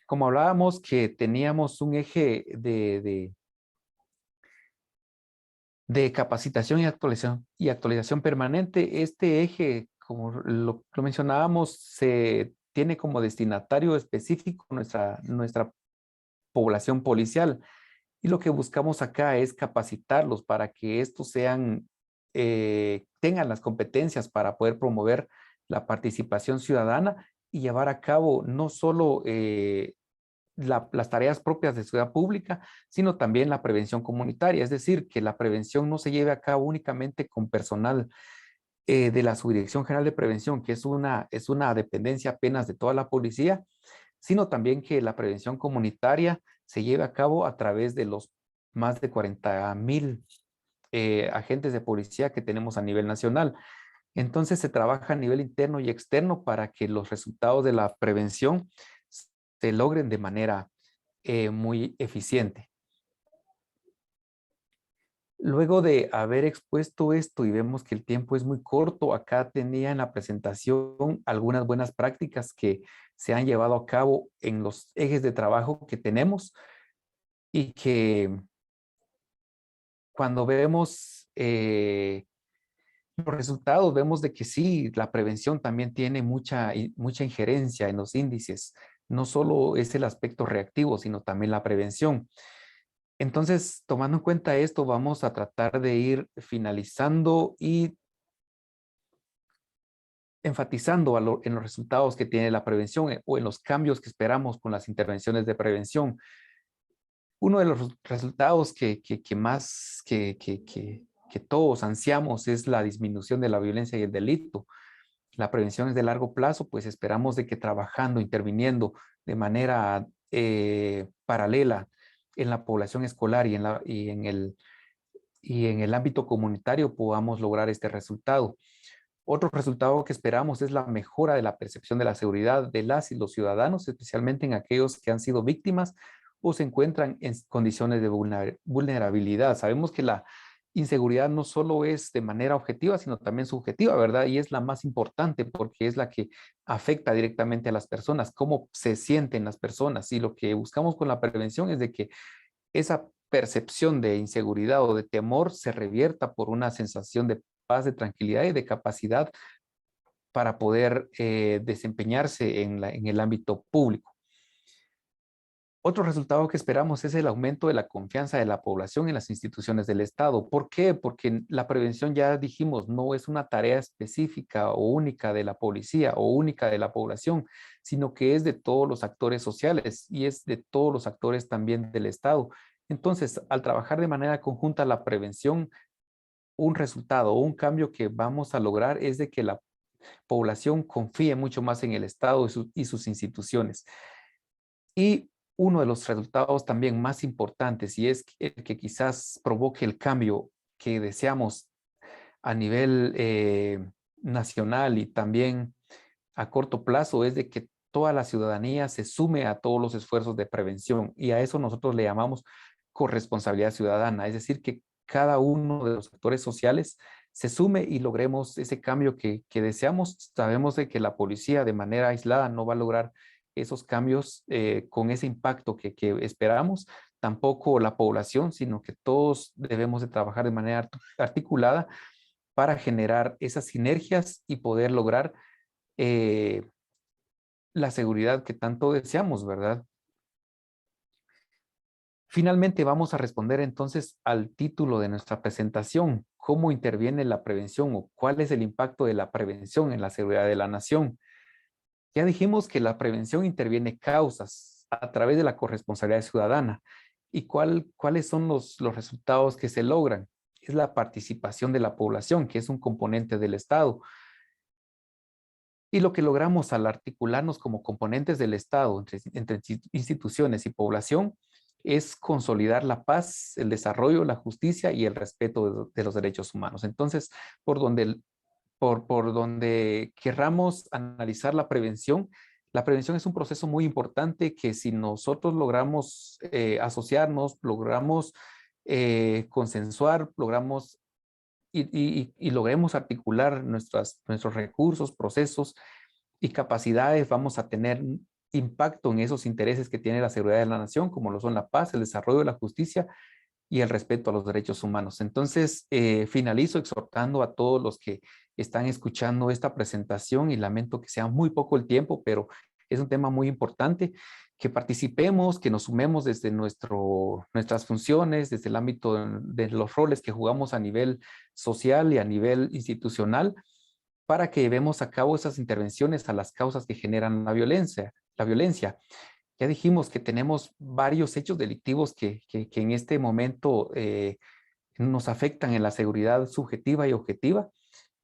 Como hablábamos que teníamos un eje de capacitación y actualización permanente, este eje, como lo mencionábamos, se tiene como destinatario específico nuestra población policial. Y lo que buscamos acá es capacitarlos para que estos tengan las competencias para poder promover la participación ciudadana y llevar a cabo no solo las tareas propias de seguridad pública, sino también la prevención comunitaria. Es decir, que la prevención no se lleve a cabo únicamente con personal de la Subdirección General de Prevención, que es una dependencia apenas de toda la policía, sino también que la prevención comunitaria se lleve a cabo a través de los más de 40,000 agentes de policía que tenemos a nivel nacional. Entonces se trabaja a nivel interno y externo para que los resultados de la prevención se logren de manera muy eficiente. Luego de haber expuesto esto y vemos que el tiempo es muy corto, acá tenía en la presentación algunas buenas prácticas que se han llevado a cabo en los ejes de trabajo que tenemos y que cuando vemos los resultados, vemos de que sí, la prevención también tiene mucha injerencia en los índices. No solo es el aspecto reactivo, sino también la prevención. Entonces, tomando en cuenta esto, vamos a tratar de ir finalizando y enfatizando en los resultados que tiene la prevención o en los cambios que esperamos con las intervenciones de prevención. Uno de los resultados que todos ansiamos es la disminución de la violencia y el delito. La prevención es de largo plazo, pues esperamos de que trabajando, interviniendo de manera paralela en la población escolar y en el ámbito comunitario podamos lograr este resultado. Otro resultado que esperamos es la mejora de la percepción de la seguridad de las y los ciudadanos, especialmente en aquellos que han sido víctimas o se encuentran en condiciones de vulnerabilidad. Sabemos que la inseguridad no solo es de manera objetiva, sino también subjetiva, ¿verdad? Y es la más importante porque es la que afecta directamente a las personas, cómo se sienten las personas. Y lo que buscamos con la prevención es de que esa percepción de inseguridad o de temor se revierta por una sensación de paz, de tranquilidad y de capacidad para poder desempeñarse en el ámbito público. Otro resultado que esperamos es el aumento de la confianza de la población en las instituciones del Estado. ¿Por qué? Porque la prevención, ya dijimos, no es una tarea específica o única de la policía o única de la población, sino que es de todos los actores sociales y es de todos los actores también del Estado. Entonces, al trabajar de manera conjunta la prevención, un resultado o un cambio que vamos a lograr es de que la población confíe mucho más en el Estado y sus instituciones. Y uno de los resultados también más importantes, y es el que quizás provoque el cambio que deseamos a nivel nacional y también a corto plazo, es de que toda la ciudadanía se sume a todos los esfuerzos de prevención, y a eso nosotros le llamamos corresponsabilidad ciudadana, es decir, que cada uno de los actores sociales se sume y logremos ese cambio que deseamos. Sabemos de que la policía de manera aislada no va a lograr esos cambios con ese impacto que esperamos, tampoco la población, sino que todos debemos de trabajar de manera articulada para generar esas sinergias y poder lograr la seguridad que tanto deseamos, ¿verdad? Finalmente vamos a responder entonces al título de nuestra presentación: ¿cómo interviene la prevención o cuál es el impacto de la prevención en la seguridad de la nación? Ya dijimos que la prevención interviene causas a través de la corresponsabilidad ciudadana. ¿Y cuáles son los resultados que se logran? Es la participación de la población, que es un componente del Estado. Y lo que logramos al articularnos como componentes del Estado entre instituciones y población es consolidar la paz, el desarrollo, la justicia y el respeto de los derechos humanos. Entonces, por donde querramos analizar la prevención es un proceso muy importante que si nosotros logramos asociarnos, logramos consensuar, logramos y logremos articular nuestros recursos, procesos y capacidades, vamos a tener impacto en esos intereses que tiene la seguridad de la nación, como lo son la paz, el desarrollo, la justicia y el respeto a los derechos humanos. Entonces, finalizo exhortando a todos los que están escuchando esta presentación, y lamento que sea muy poco el tiempo, pero es un tema muy importante, que participemos, que nos sumemos desde nuestras funciones, desde el ámbito de los roles que jugamos a nivel social y a nivel institucional, para que llevemos a cabo esas intervenciones a las causas que generan la violencia. Ya dijimos que tenemos varios hechos delictivos que en este momento nos afectan en la seguridad subjetiva y objetiva,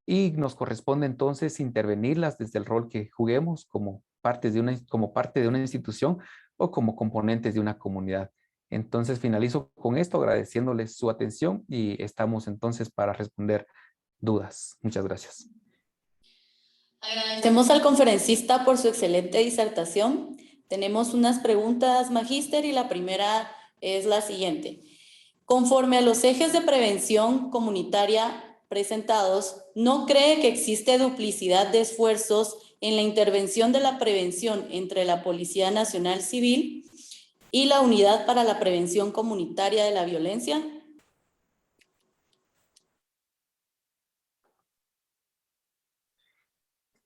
y nos corresponde entonces intervenirlas desde el rol que juguemos como parte de una institución o como componentes de una comunidad. Entonces finalizo con esto agradeciéndoles su atención y estamos entonces para responder dudas. Muchas gracias. Agradecemos al conferencista por su excelente disertación. Tenemos unas preguntas, Magíster, y la primera es la siguiente. Conforme a los ejes de prevención comunitaria presentados, ¿no cree que existe duplicidad de esfuerzos en la intervención de la prevención entre la Policía Nacional Civil y la Unidad para la Prevención Comunitaria de la Violencia?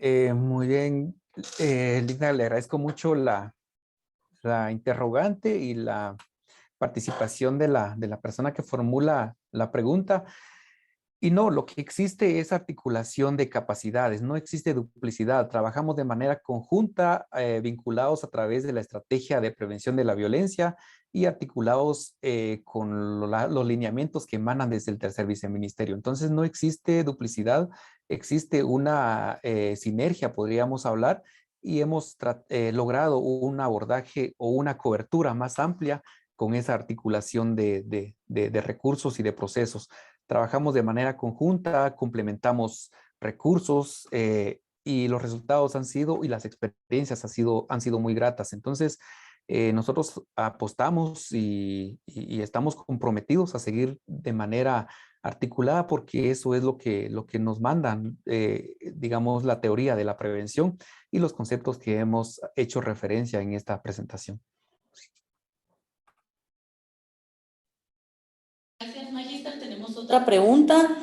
Muy bien, Lina, le agradezco mucho la interrogante y la participación de la persona que formula la pregunta. Y no, lo que existe es articulación de capacidades, no existe duplicidad. Trabajamos de manera conjunta, vinculados a través de la estrategia de prevención de la violencia y articulados con los lineamientos que emanan desde el tercer viceministerio. Entonces no existe duplicidad, existe una sinergia, podríamos hablar, y hemos logrado un abordaje o una cobertura más amplia con esa articulación de recursos y de procesos. Trabajamos de manera conjunta, complementamos recursos y los resultados y las experiencias han sido muy gratas. Entonces, nosotros apostamos y estamos comprometidos a seguir de manera articulada porque eso es lo que nos mandan, digamos, la teoría de la prevención y los conceptos que hemos hecho referencia en esta presentación. Gracias, Magister. Tenemos otra pregunta.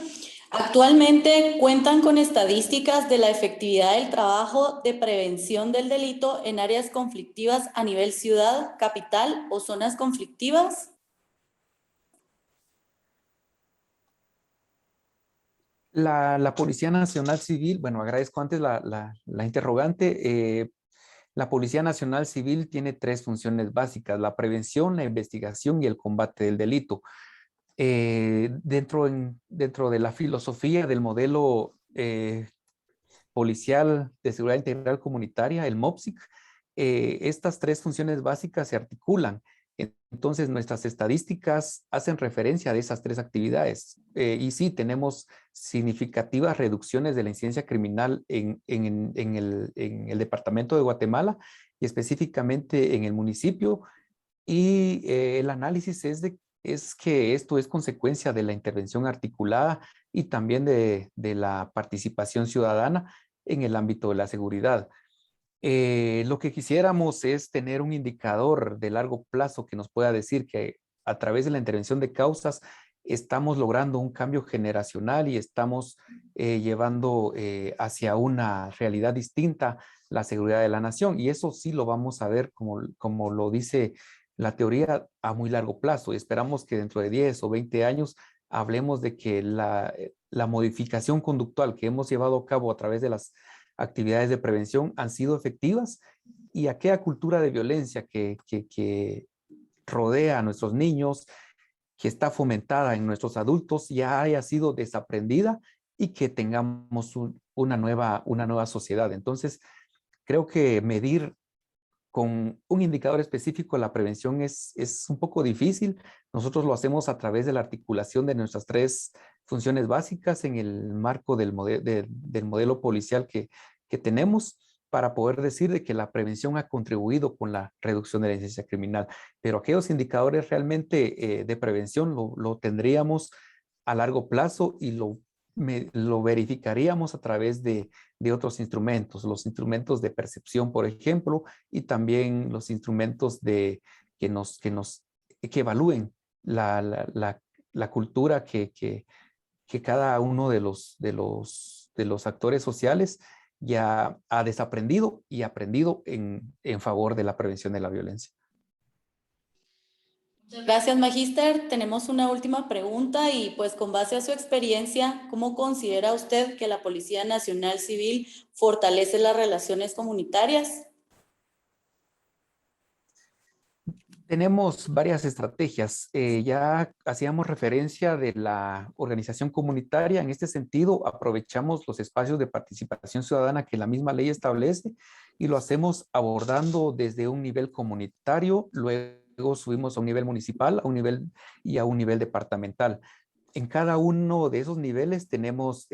Actualmente cuentan con estadísticas de la efectividad del trabajo de prevención del delito en áreas conflictivas a nivel ciudad, capital o zonas conflictivas. La Policía Nacional Civil, bueno, agradezco antes la interrogante. La Policía Nacional Civil tiene tres funciones básicas: la prevención, la investigación y el combate del delito. Dentro de la filosofía del modelo policial de seguridad integral comunitaria, el MOPSIC, estas tres funciones básicas se articulan. Entonces, nuestras estadísticas hacen referencia a esas tres actividades. Y sí, tenemos significativas reducciones de la incidencia criminal en el departamento de Guatemala y específicamente en el municipio. Y el análisis es que esto es consecuencia de la intervención articulada y también de la participación ciudadana en el ámbito de la seguridad. Lo que quisiéramos es tener un indicador de largo plazo que nos pueda decir que a través de la intervención de causas estamos logrando un cambio generacional y estamos llevando hacia una realidad distinta la seguridad de la nación. Y eso sí lo vamos a ver, como lo dice la teoría, a muy largo plazo. Y esperamos que dentro de 10 o 20 años hablemos de que la modificación conductual que hemos llevado a cabo a través de las actividades de prevención han sido efectivas y aquella cultura de violencia que rodea a nuestros niños, que está fomentada en nuestros adultos, ya haya sido desaprendida y que tengamos una nueva sociedad. Entonces, creo que medir con un indicador específico la prevención es un poco difícil. Nosotros lo hacemos a través de la articulación de nuestras tres funciones básicas en el marco del modelo policial que tenemos para poder decir de que la prevención ha contribuido con la reducción de la incidencia criminal. Pero aquellos indicadores realmente de prevención lo tendríamos a largo plazo y lo verificaríamos a través de otros instrumentos, los instrumentos de percepción, por ejemplo, y también los instrumentos que evalúen la cultura que cada uno de los actores sociales ya ha desaprendido y aprendido en favor de la prevención de la violencia. Gracias, Magíster. Tenemos una última pregunta y pues con base a su experiencia, ¿cómo considera usted que la Policía Nacional Civil fortalece las relaciones comunitarias? Tenemos varias estrategias. Ya hacíamos referencia de la organización comunitaria. En este sentido, aprovechamos los espacios de participación ciudadana que la misma ley establece y lo hacemos abordando desde un nivel comunitario, luego subimos a un nivel municipal, a un nivel departamental. En cada uno de esos niveles tenemos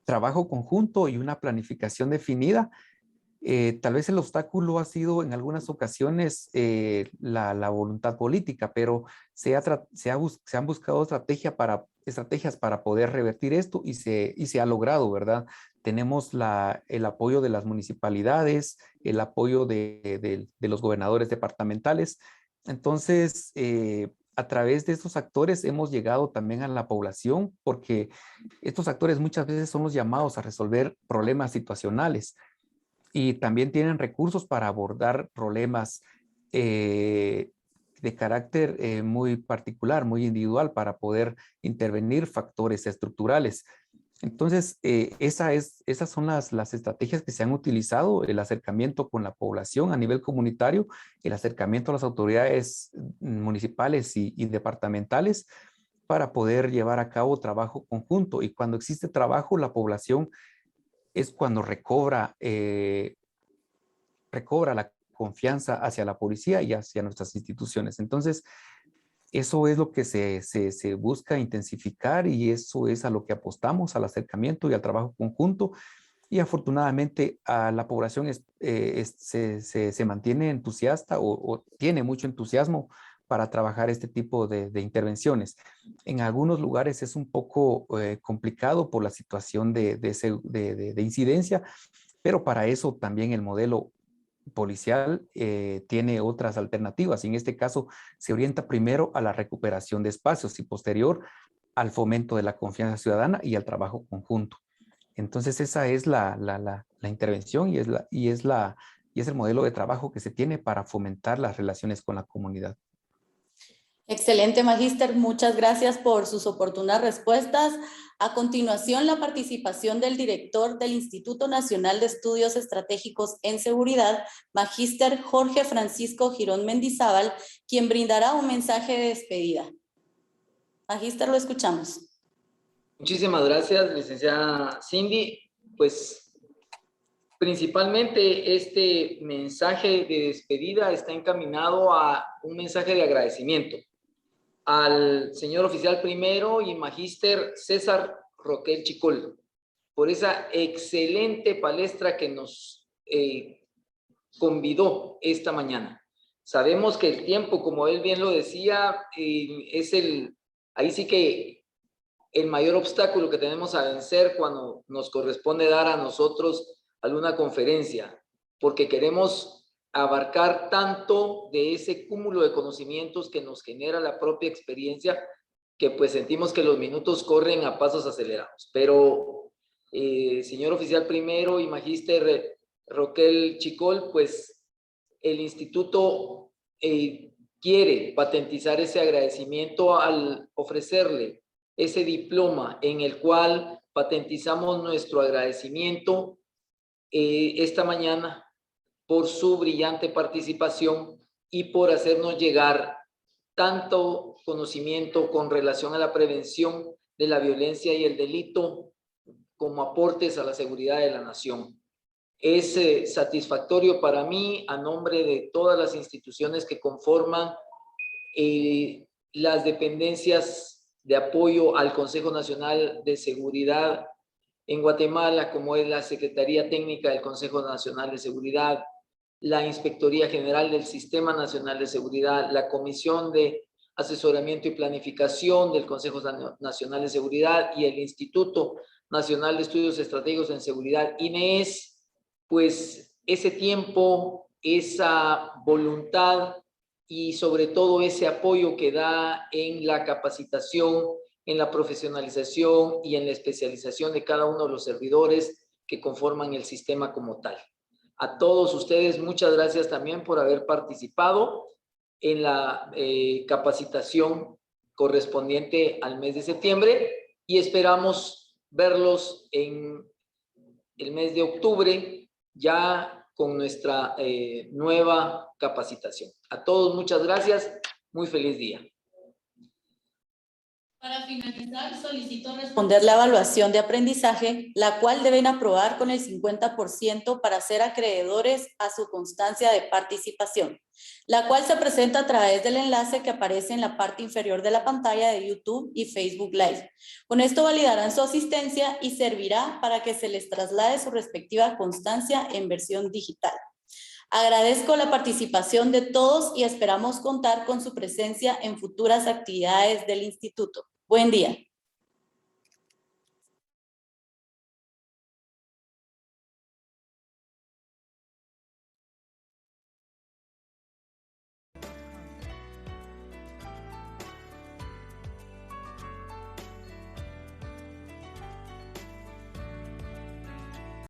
trabajo conjunto y una planificación definida. Tal vez el obstáculo ha sido en algunas ocasiones la voluntad política, pero se han buscado estrategias para poder revertir esto y se ha logrado, ¿verdad? Tenemos el apoyo de las municipalidades, el apoyo de los gobernadores departamentales. Entonces, a través de estos actores hemos llegado también a la población porque estos actores muchas veces son los llamados a resolver problemas situacionales y también tienen recursos para abordar problemas de carácter muy particular, muy individual, para poder intervenir factores estructurales. Entonces, esas son las estrategias que se han utilizado: el acercamiento con la población a nivel comunitario, el acercamiento a las autoridades municipales y departamentales para poder llevar a cabo trabajo conjunto. Y cuando existe trabajo, la población es cuando recobra la confianza hacia la policía y hacia nuestras instituciones. Entonces, Eso es lo que se busca intensificar y eso es a lo que apostamos, al acercamiento y al trabajo conjunto. Y afortunadamente la población se mantiene entusiasta o tiene mucho entusiasmo para trabajar este tipo de intervenciones. En algunos lugares es un poco complicado por la situación de incidencia, pero para eso también el modelo policial tiene otras alternativas. En este caso, se orienta primero a la recuperación de espacios y posterior al fomento de la confianza ciudadana y al trabajo conjunto. Entonces, esa es la intervención y es el modelo de trabajo que se tiene para fomentar las relaciones con la comunidad. Excelente, Magíster. Muchas gracias por sus oportunas respuestas. A continuación, la participación del director del Instituto Nacional de Estudios Estratégicos en Seguridad, Magíster Jorge Francisco Girón Mendizábal, quien brindará un mensaje de despedida. Magíster, lo escuchamos. Muchísimas gracias, licenciada Cindy. Pues principalmente este mensaje de despedida está encaminado a un mensaje de agradecimiento al señor oficial primero y magíster César Roquel Chicol por esa excelente palestra que nos convidó esta mañana. Sabemos que el tiempo, como él bien lo decía, es ahí sí que el mayor obstáculo que tenemos a vencer cuando nos corresponde dar a nosotros alguna conferencia, porque queremos abarcar tanto de ese cúmulo de conocimientos que nos genera la propia experiencia, que pues sentimos que los minutos corren a pasos acelerados. Pero, señor oficial primero y magíster Roquel Chicol, pues el instituto quiere patentizar ese agradecimiento al ofrecerle ese diploma en el cual patentizamos nuestro agradecimiento esta mañana por su brillante participación y por hacernos llegar tanto conocimiento con relación a la prevención de la violencia y el delito como aportes a la seguridad de la nación. Es satisfactorio para mí, a nombre de todas las instituciones que conforman las dependencias de apoyo al Consejo Nacional de Seguridad en Guatemala, como es la Secretaría Técnica del Consejo Nacional de Seguridad, la Inspectoría General del Sistema Nacional de Seguridad, la Comisión de Asesoramiento y Planificación del Consejo Nacional de Seguridad y el Instituto Nacional de Estudios Estratégicos en Seguridad, INES, pues ese tiempo, esa voluntad y sobre todo ese apoyo que da en la capacitación, en la profesionalización y en la especialización de cada uno de los servidores que conforman el sistema como tal. A todos ustedes, muchas gracias también por haber participado en la capacitación correspondiente al mes de septiembre y esperamos verlos en el mes de octubre ya con nuestra nueva capacitación. A todos, muchas gracias. Muy feliz día. Para finalizar, solicito responder la evaluación de aprendizaje, la cual deben aprobar con el 50% para ser acreedores a su constancia de participación, la cual se presenta a través del enlace que aparece en la parte inferior de la pantalla de YouTube y Facebook Live. Con esto validarán su asistencia y servirá para que se les traslade su respectiva constancia en versión digital. Agradezco la participación de todos y esperamos contar con su presencia en futuras actividades del instituto. Buen día.